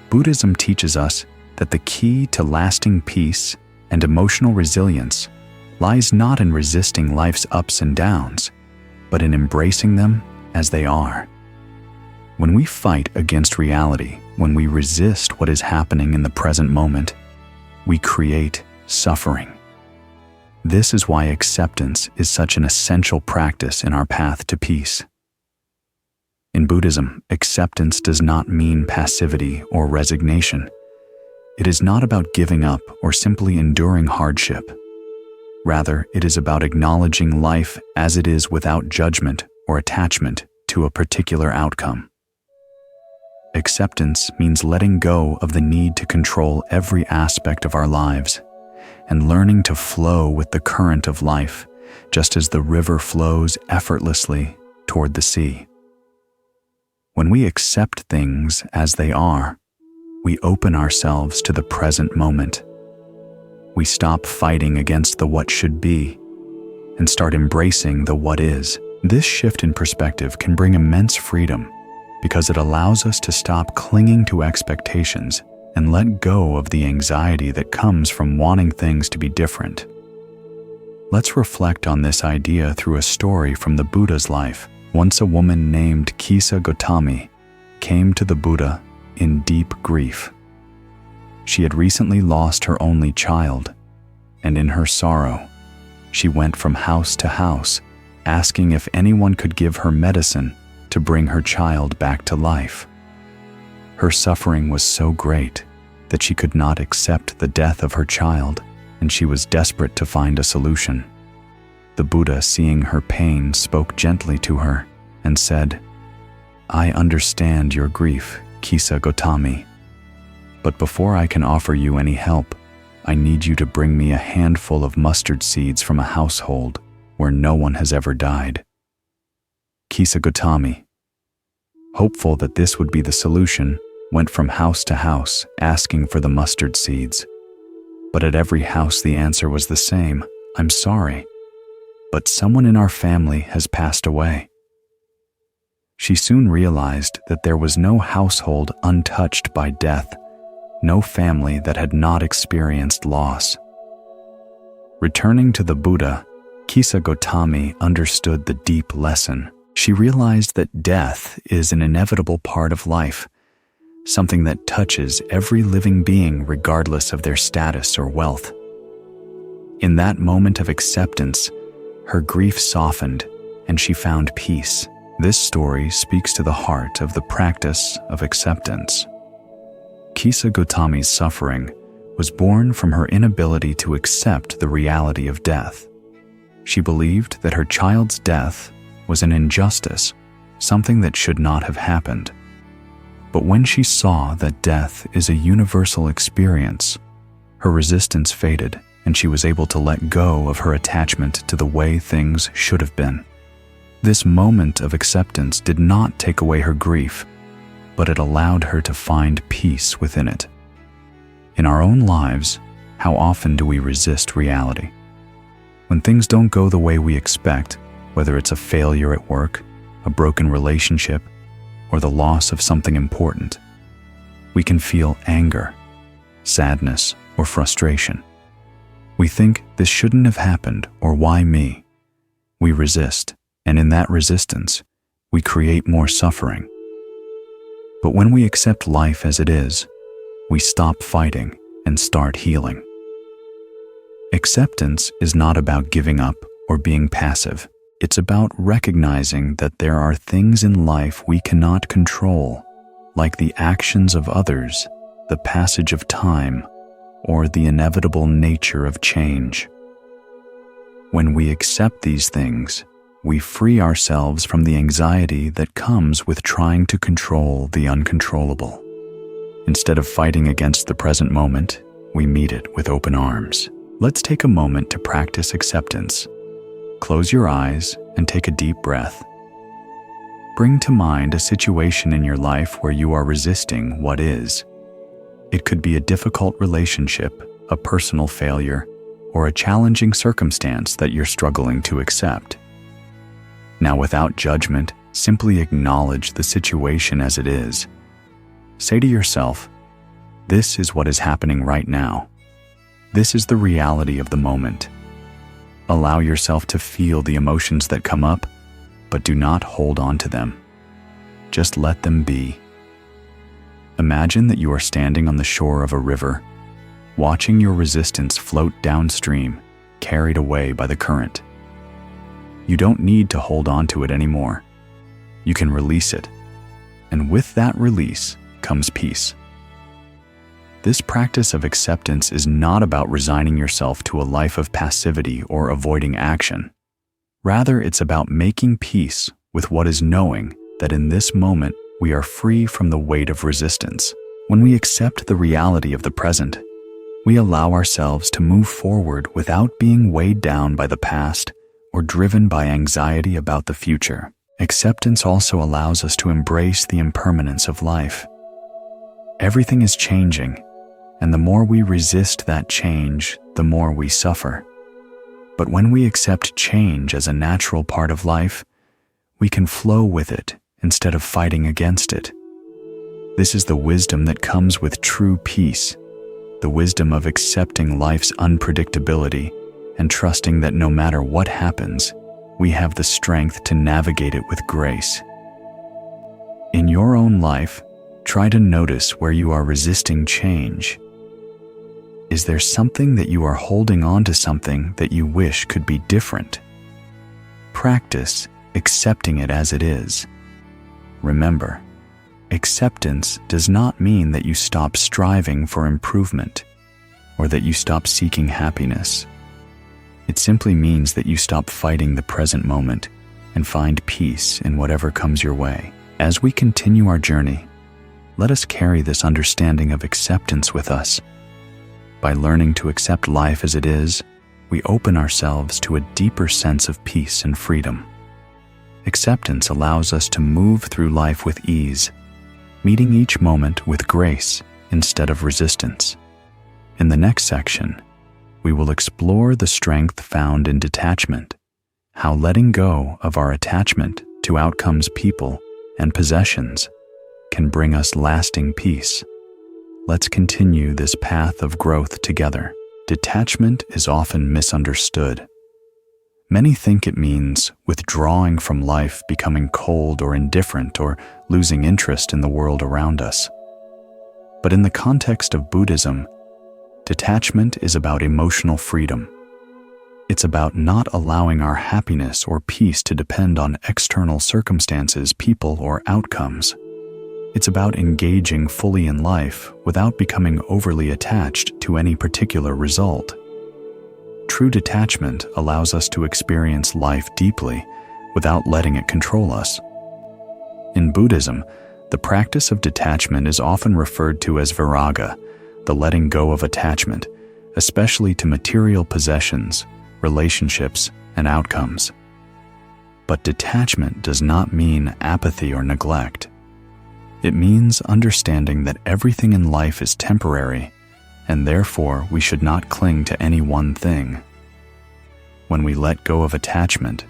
Speaker 1: Buddhism teaches us that the key to lasting peace and emotional resilience lies not in resisting life's ups and downs, but in embracing them as they are. When we fight against reality, when we resist what is happening in the present moment, we create suffering. This is why acceptance is such an essential practice in our path to peace. In Buddhism, acceptance does not mean passivity or resignation. It is not about giving up or simply enduring hardship. Rather, it is about acknowledging life as it is without judgment or attachment to a particular outcome. Acceptance means letting go of the need to control every aspect of our lives and learning to flow with the current of life, just as the river flows effortlessly toward the sea. When we accept things as they are, we open ourselves to the present moment. We stop fighting against the what should be and start embracing the what is. This shift in perspective can bring immense freedom because it allows us to stop clinging to expectations and let go of the anxiety that comes from wanting things to be different. Let's reflect on this idea through a story from the Buddha's life. Once a woman named Kisa Gotami came to the Buddha in deep grief. She had recently lost her only child, and in her sorrow, she went from house to house, asking if anyone could give her medicine to bring her child back to life. Her suffering was so great that she could not accept the death of her child, and she was desperate to find a solution. The Buddha, seeing her pain, spoke gently to her and said, "I understand your grief, Kisa Gotami. But before I can offer you any help, I need you to bring me a handful of mustard seeds from a household where no one has ever died." Kisa Gotami, hopeful that this would be the solution, went from house to house asking for the mustard seeds. But at every house the answer was the same: "I'm sorry, but someone in our family has passed away." She soon realized that there was no household untouched by death, no family that had not experienced loss. Returning to the Buddha, Kisa Gotami understood the deep lesson. She realized that death is an inevitable part of life, something that touches every living being regardless of their status or wealth. In that moment of acceptance, her grief softened and she found peace. This story speaks to the heart of the practice of acceptance. Kisa Gotami's suffering was born from her inability to accept the reality of death. She believed that her child's death was an injustice, something that should not have happened. But when she saw that death is a universal experience, her resistance faded and she was able to let go of her attachment to the way things should have been. This moment of acceptance did not take away her grief, but it allowed her to find peace within it. In our own lives, how often do we resist reality? When things don't go the way we expect, whether it's a failure at work, a broken relationship, or the loss of something important, we can feel anger, sadness, or frustration. We think this shouldn't have happened, or why me? We resist, and in that resistance, we create more suffering. But when we accept life as it is, we stop fighting and start healing. Acceptance is not about giving up or being passive. It's about recognizing that there are things in life we cannot control, like the actions of others, the passage of time, or the inevitable nature of change. When we accept these things, we free ourselves from the anxiety that comes with trying to control the uncontrollable. Instead of fighting against the present moment, we meet it with open arms. Let's take a moment to practice acceptance. Close your eyes and take a deep breath. Bring to mind a situation in your life where you are resisting what is. It could be a difficult relationship, a personal failure, or a challenging circumstance that you're struggling to accept. Now, without judgment, simply acknowledge the situation as it is. Say to yourself, "This is what is happening right now. This is the reality of the moment." Allow yourself to feel the emotions that come up, but do not hold on to them. Just let them be. Imagine that you are standing on the shore of a river, watching your resistance float downstream, carried away by the current. You don't need to hold on to it anymore. You can release it, and with that release comes peace. This practice of acceptance is not about resigning yourself to a life of passivity or avoiding action. Rather, it's about making peace with what is, knowing that in this moment we are free from the weight of resistance. When we accept the reality of the present, we allow ourselves to move forward without being weighed down by the past or driven by anxiety about the future. Acceptance also allows us to embrace the impermanence of life. Everything is changing, and the more we resist that change, the more we suffer. But when we accept change as a natural part of life, we can flow with it instead of fighting against it. This is the wisdom that comes with true peace, the wisdom of accepting life's unpredictability and trusting that no matter what happens, we have the strength to navigate it with grace. In your own life, try to notice where you are resisting change. Is there something that you are holding on to, something that you wish could be different? Practice accepting it as it is. Remember, acceptance does not mean that you stop striving for improvement or that you stop seeking happiness. It simply means that you stop fighting the present moment and find peace in whatever comes your way. As we continue our journey, let us carry this understanding of acceptance with us. By learning to accept life as it is, we open ourselves to a deeper sense of peace and freedom. Acceptance allows us to move through life with ease, meeting each moment with grace instead of resistance. In the next section, we will explore the strength found in detachment, how letting go of our attachment to outcomes, people, and possessions can bring us lasting peace. Let's continue this path of growth together. Detachment is often misunderstood. Many think it means withdrawing from life, becoming cold or indifferent, or losing interest in the world around us. But in the context of Buddhism, detachment is about emotional freedom. It's about not allowing our happiness or peace to depend on external circumstances, people, or outcomes. It's about engaging fully in life without becoming overly attached to any particular result. True detachment allows us to experience life deeply without letting it control us. In Buddhism, the practice of detachment is often referred to as viraga, the letting go of attachment, especially to material possessions, relationships, and outcomes. But detachment does not mean apathy or neglect. It means understanding that everything in life is temporary, and therefore we should not cling to any one thing. When we let go of attachment,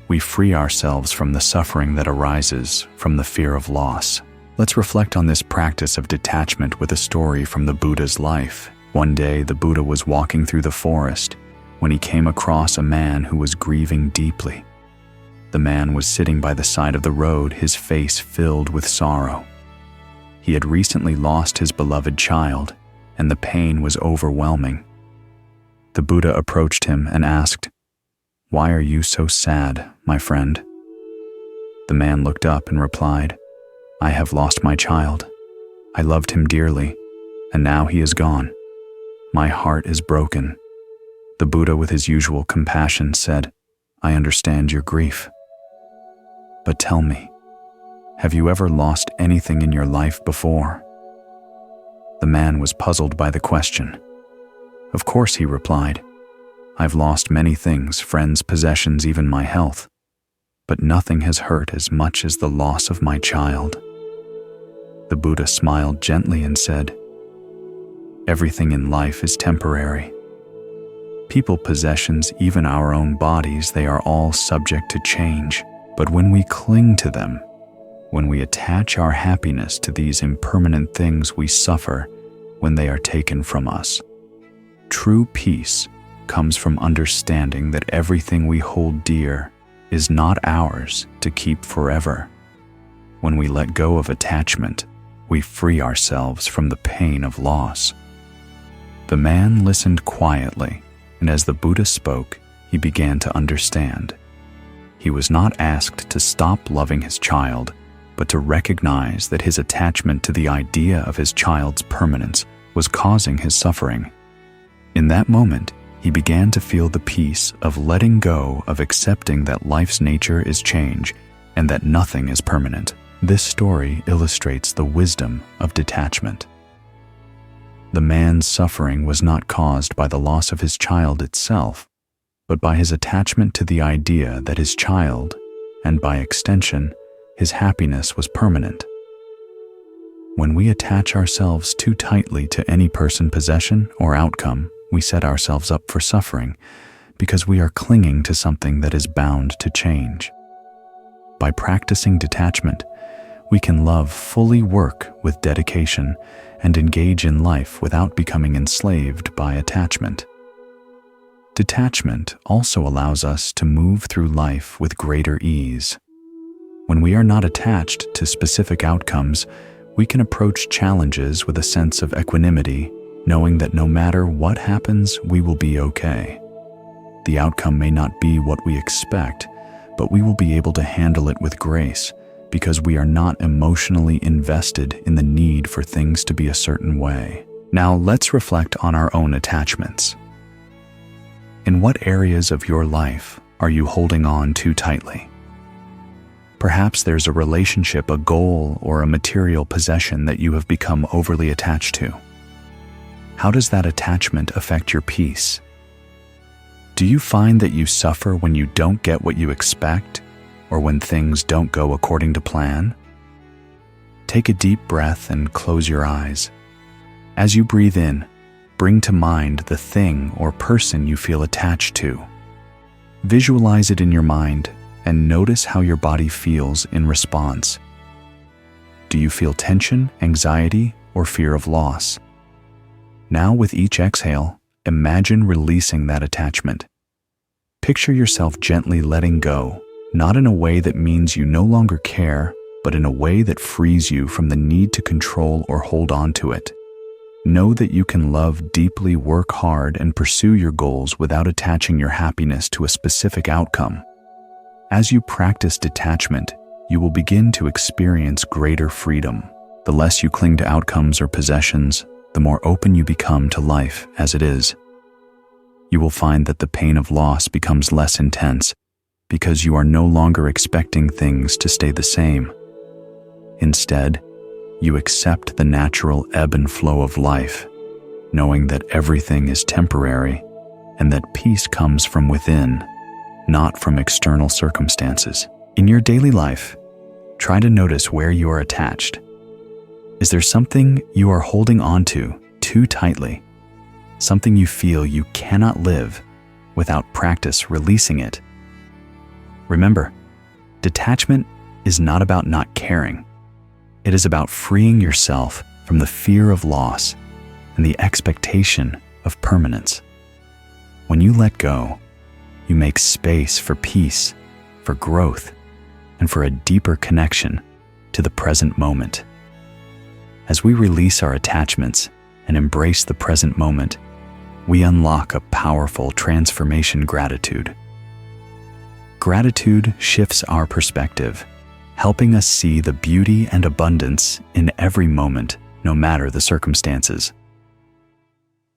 Speaker 1: we free ourselves from the suffering that arises from the fear of loss. Let's reflect on this practice of detachment with a story from the Buddha's life. One day, the Buddha was walking through the forest when he came across a man who was grieving deeply. The man was sitting by the side of the road, his face filled with sorrow. He had recently lost his beloved child, and the pain was overwhelming. The Buddha approached him and asked, "Why are you so sad, my friend?" The man looked up and replied, "I have lost my child. I loved him dearly, and now he is gone. My heart is broken." The Buddha, with his usual compassion, said, "I understand your grief. But tell me, have you ever lost anything in your life before?" The man was puzzled by the question. "Of course," he replied. "I've lost many things, friends, possessions, even my health. But nothing has hurt as much as the loss of my child." The Buddha smiled gently and said, "Everything in life is temporary. People, possessions, even our own bodies, they are all subject to change. But when we cling to them, when we attach our happiness to these impermanent things, we suffer when they are taken from us. True peace comes from understanding that everything we hold dear is not ours to keep forever. When we let go of attachment, we free ourselves from the pain of loss." The man listened quietly, and as the Buddha spoke, he began to understand. He was not asked to stop loving his child, but to recognize that his attachment to the idea of his child's permanence was causing his suffering. In that moment, he began to feel the peace of letting go, of accepting that life's nature is change and that nothing is permanent. This story illustrates the wisdom of detachment. The man's suffering was not caused by the loss of his child itself, but by his attachment to the idea that his child, and by extension, his happiness, was permanent. When we attach ourselves too tightly to any person, possession, or outcome, we set ourselves up for suffering because we are clinging to something that is bound to change. By practicing detachment, we can love, fully work with dedication, and engage in life without becoming enslaved by attachment. Detachment also allows us to move through life with greater ease. When we are not attached to specific outcomes, we can approach challenges with a sense of equanimity, knowing that no matter what happens, we will be okay. The outcome may not be what we expect, but we will be able to handle it with grace because we are not emotionally invested in the need for things to be a certain way. Now let's reflect on our own attachments. In what areas of your life are you holding on too tightly? Perhaps there's a relationship, a goal, or a material possession that you have become overly attached to. How does that attachment affect your peace? Do you find that you suffer when you don't get what you expect, or when things don't go according to plan? Take a deep breath and close your eyes. As you breathe in, bring to mind the thing or person you feel attached to. Visualize it in your mind and notice how your body feels in response. Do you feel tension, anxiety, or fear of loss? Now, with each exhale, imagine releasing that attachment. Picture yourself gently letting go, not in a way that means you no longer care, but in a way that frees you from the need to control or hold on to it. Know that you can love deeply, work hard, and pursue your goals without attaching your happiness to a specific outcome. As you practice detachment, you will begin to experience greater freedom. The less you cling to outcomes or possessions, the more open you become to life as it is. You will find that the pain of loss becomes less intense because you are no longer expecting things to stay the same. Instead, you accept the natural ebb and flow of life, knowing that everything is temporary and that peace comes from within, not from external circumstances. In your daily life, try to notice where you are attached. Is there something you are holding on to too tightly? Something you feel you cannot live without practice releasing it? Remember, detachment is not about not caring. It is about freeing yourself from the fear of loss and the expectation of permanence. When you let go, you make space for peace, for growth, and for a deeper connection to the present moment. As we release our attachments and embrace the present moment, we unlock a powerful transformation gratitude. Gratitude shifts our perspective, helping us see the beauty and abundance in every moment, no matter the circumstances.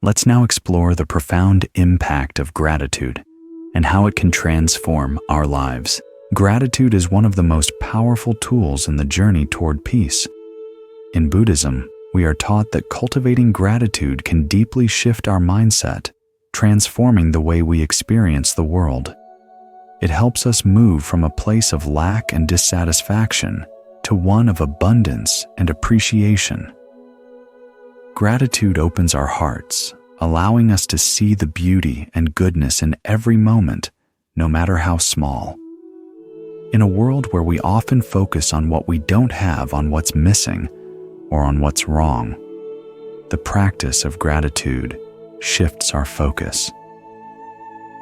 Speaker 1: Let's now explore the profound impact of gratitude and how it can transform our lives. Gratitude is one of the most powerful tools in the journey toward peace. In Buddhism, we are taught that cultivating gratitude can deeply shift our mindset, transforming the way we experience the world. It helps us move from a place of lack and dissatisfaction to one of abundance and appreciation. Gratitude opens our hearts, allowing us to see the beauty and goodness in every moment, no matter how small. In a world where we often focus on what we don't have, on what's missing, or on what's wrong, the practice of gratitude shifts our focus.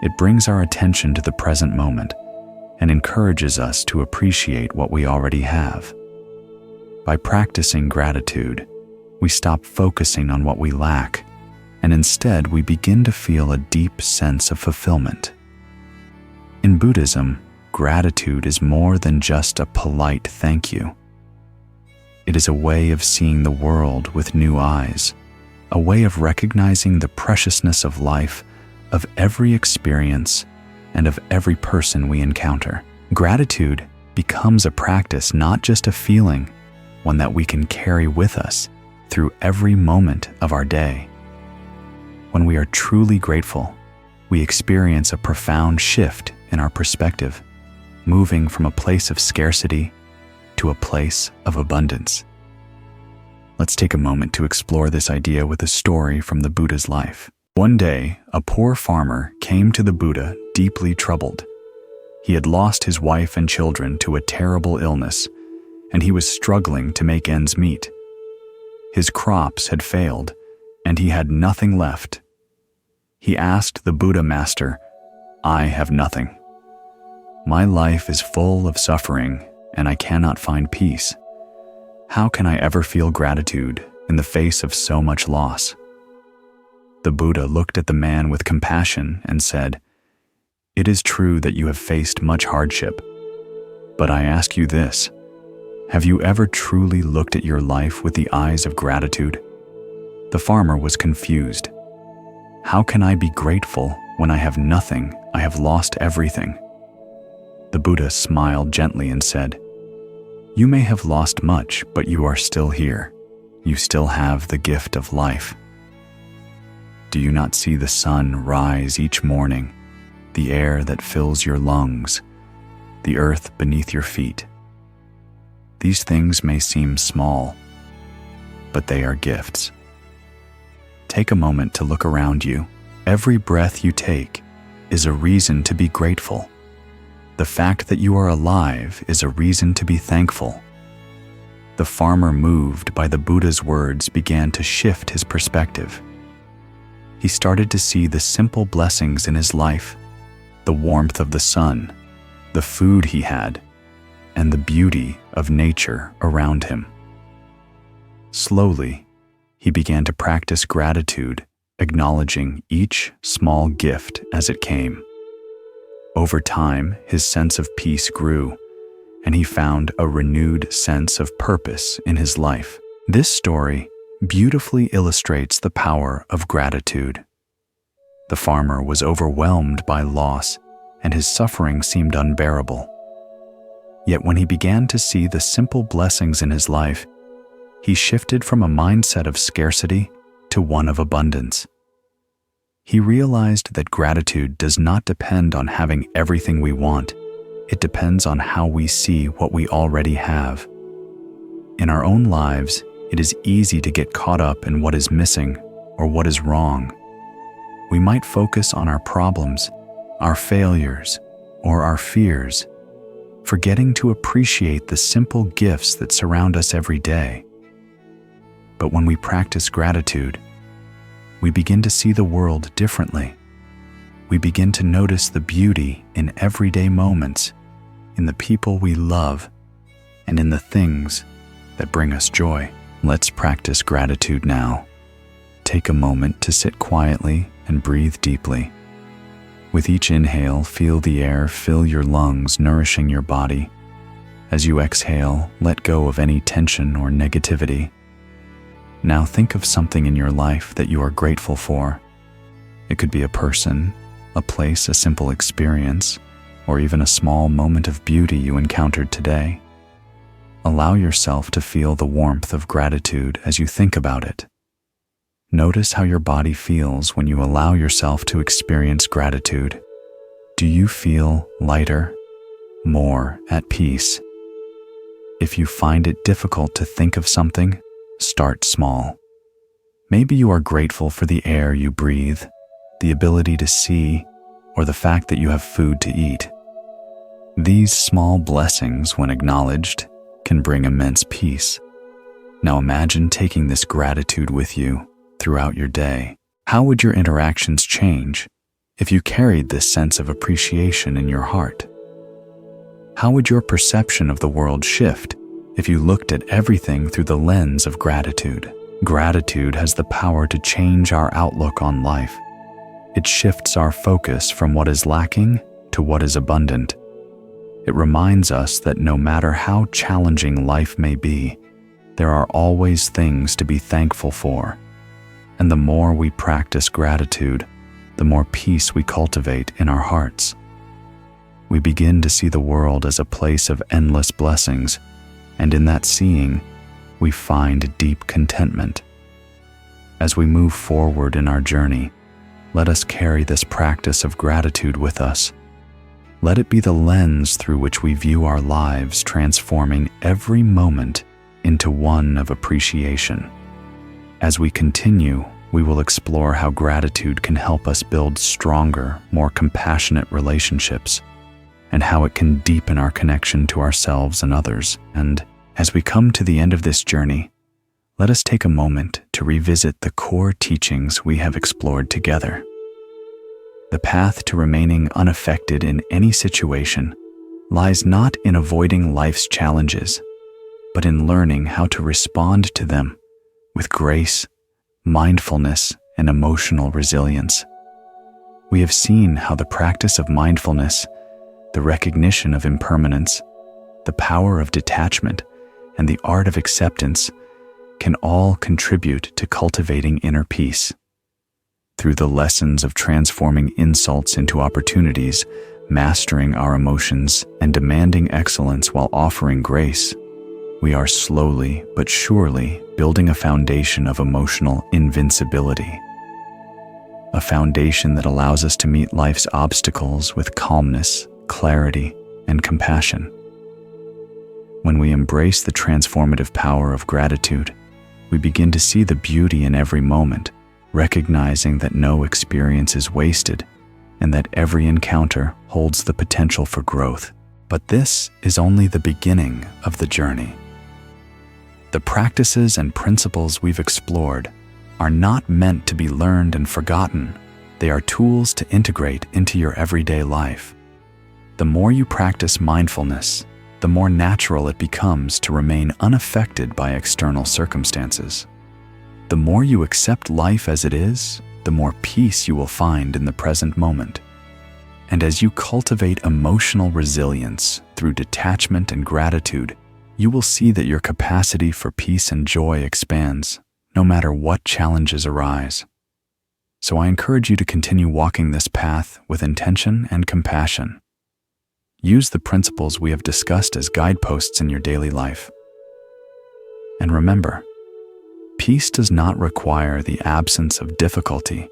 Speaker 1: It brings our attention to the present moment and encourages us to appreciate what we already have. By practicing gratitude, we stop focusing on what we lack, and instead we begin to feel a deep sense of fulfillment. In Buddhism, gratitude is more than just a polite thank you. It is a way of seeing the world with new eyes, a way of recognizing the preciousness of life, of every experience, and of every person we encounter. Gratitude becomes a practice, not just a feeling, one that we can carry with us through every moment of our day. When we are truly grateful, we experience a profound shift in our perspective, moving from a place of scarcity to a place of abundance. Let's take a moment to explore this idea with a story from the Buddha's life. One day, a poor farmer came to the Buddha deeply troubled. He had lost his wife and children to a terrible illness, and he was struggling to make ends meet. His crops had failed, and he had nothing left. He asked the Buddha Master, "I have nothing. My life is full of suffering, and I cannot find peace. How can I ever feel gratitude in the face of so much loss?" The Buddha looked at the man with compassion and said, "It is true that you have faced much hardship, but I ask you this, have you ever truly looked at your life with the eyes of gratitude?" The farmer was confused. "How can I be grateful when I have nothing? I have lost everything." The Buddha smiled gently and said, "You may have lost much, but you are still here. You still have the gift of life. Do you not see the sun rise each morning, the air that fills your lungs, the earth beneath your feet? These things may seem small, but they are gifts. Take a moment to look around you. Every breath you take is a reason to be grateful. The fact that you are alive is a reason to be thankful." The farmer, moved by the Buddha's words, began to shift his perspective. He started to see the simple blessings in his life, the warmth of the sun, the food he had, and the beauty of nature around him. Slowly, he began to practice gratitude, acknowledging each small gift as it came. Over time, his sense of peace grew, and he found a renewed sense of purpose in his life. This story beautifully illustrates the power of gratitude. The farmer was overwhelmed by loss, and his suffering seemed unbearable. Yet when he began to see the simple blessings in his life, he shifted from a mindset of scarcity to one of abundance. He realized that gratitude does not depend on having everything we want. It depends on how we see what we already have. In our own lives, it is easy to get caught up in what is missing or what is wrong. We might focus on our problems, our failures, or our fears, forgetting to appreciate the simple gifts that surround us every day. But when we practice gratitude, we begin to see the world differently. We begin to notice the beauty in everyday moments, in the people we love, and in the things that bring us joy. Let's practice gratitude now. Take a moment to sit quietly and breathe deeply. With each inhale, feel the air fill your lungs, nourishing your body. As you exhale, let go of any tension or negativity. Now think of something in your life that you are grateful for. It could be a person, a place, a simple experience, or even a small moment of beauty you encountered today. Allow yourself to feel the warmth of gratitude as you think about it. Notice how your body feels when you allow yourself to experience gratitude. Do you feel lighter, more at peace? If you find it difficult to think of something, start small. Maybe you are grateful for the air you breathe, the ability to see, or the fact that you have food to eat. These small blessings, when acknowledged, can bring immense peace. Now imagine taking this gratitude with you throughout your day. How would your interactions change if you carried this sense of appreciation in your heart? How would your perception of the world shift if you looked at everything through the lens of gratitude? Gratitude has the power to change our outlook on life. It shifts our focus from what is lacking to what is abundant. It reminds us that no matter how challenging life may be, there are always things to be thankful for. And the more we practice gratitude, the more peace we cultivate in our hearts. We begin to see the world as a place of endless blessings, and in that seeing, we find deep contentment. As we move forward in our journey, let us carry this practice of gratitude with us. Let it be the lens through which we view our lives, transforming every moment into one of appreciation. As we continue, we will explore how gratitude can help us build stronger, more compassionate relationships, and how it can deepen our connection to ourselves and others. And as we come to the end of this journey, let us take a moment to revisit the core teachings we have explored together. The path to remaining unaffected in any situation lies not in avoiding life's challenges, but in learning how to respond to them with grace, mindfulness, and emotional resilience. We have seen how the practice of mindfulness, the recognition of impermanence, the power of detachment, and the art of acceptance can all contribute to cultivating inner peace. Through the lessons of transforming insults into opportunities, mastering our emotions, and demanding excellence while offering grace, we are slowly but surely building a foundation of emotional invincibility. A foundation that allows us to meet life's obstacles with calmness, clarity, and compassion. When we embrace the transformative power of gratitude, we begin to see the beauty in every moment, recognizing that no experience is wasted and that every encounter holds the potential for growth. But this is only the beginning of the journey. The practices and principles we've explored are not meant to be learned and forgotten. They are tools to integrate into your everyday life. The more you practice mindfulness, the more natural it becomes to remain unaffected by external circumstances. The more you accept life as it is, the more peace you will find in the present moment. And as you cultivate emotional resilience through detachment and gratitude, you will see that your capacity for peace and joy expands, no matter what challenges arise. So I encourage you to continue walking this path with intention and compassion. Use the principles we have discussed as guideposts in your daily life. And remember, peace does not require the absence of difficulty.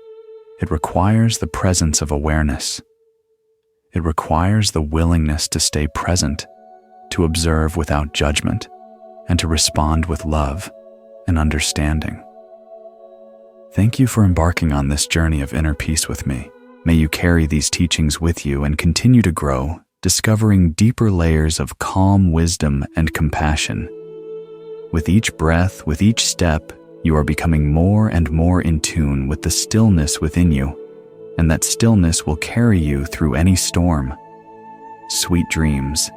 Speaker 1: It requires the presence of awareness. It requires the willingness to stay present, to observe without judgment, and to respond with love and understanding. Thank you for embarking on this journey of inner peace with me. May you carry these teachings with you and continue to grow, discovering deeper layers of calm wisdom and compassion. With each breath, with each step, you are becoming more and more in tune with the stillness within you, and that stillness will carry you through any storm. Sweet dreams.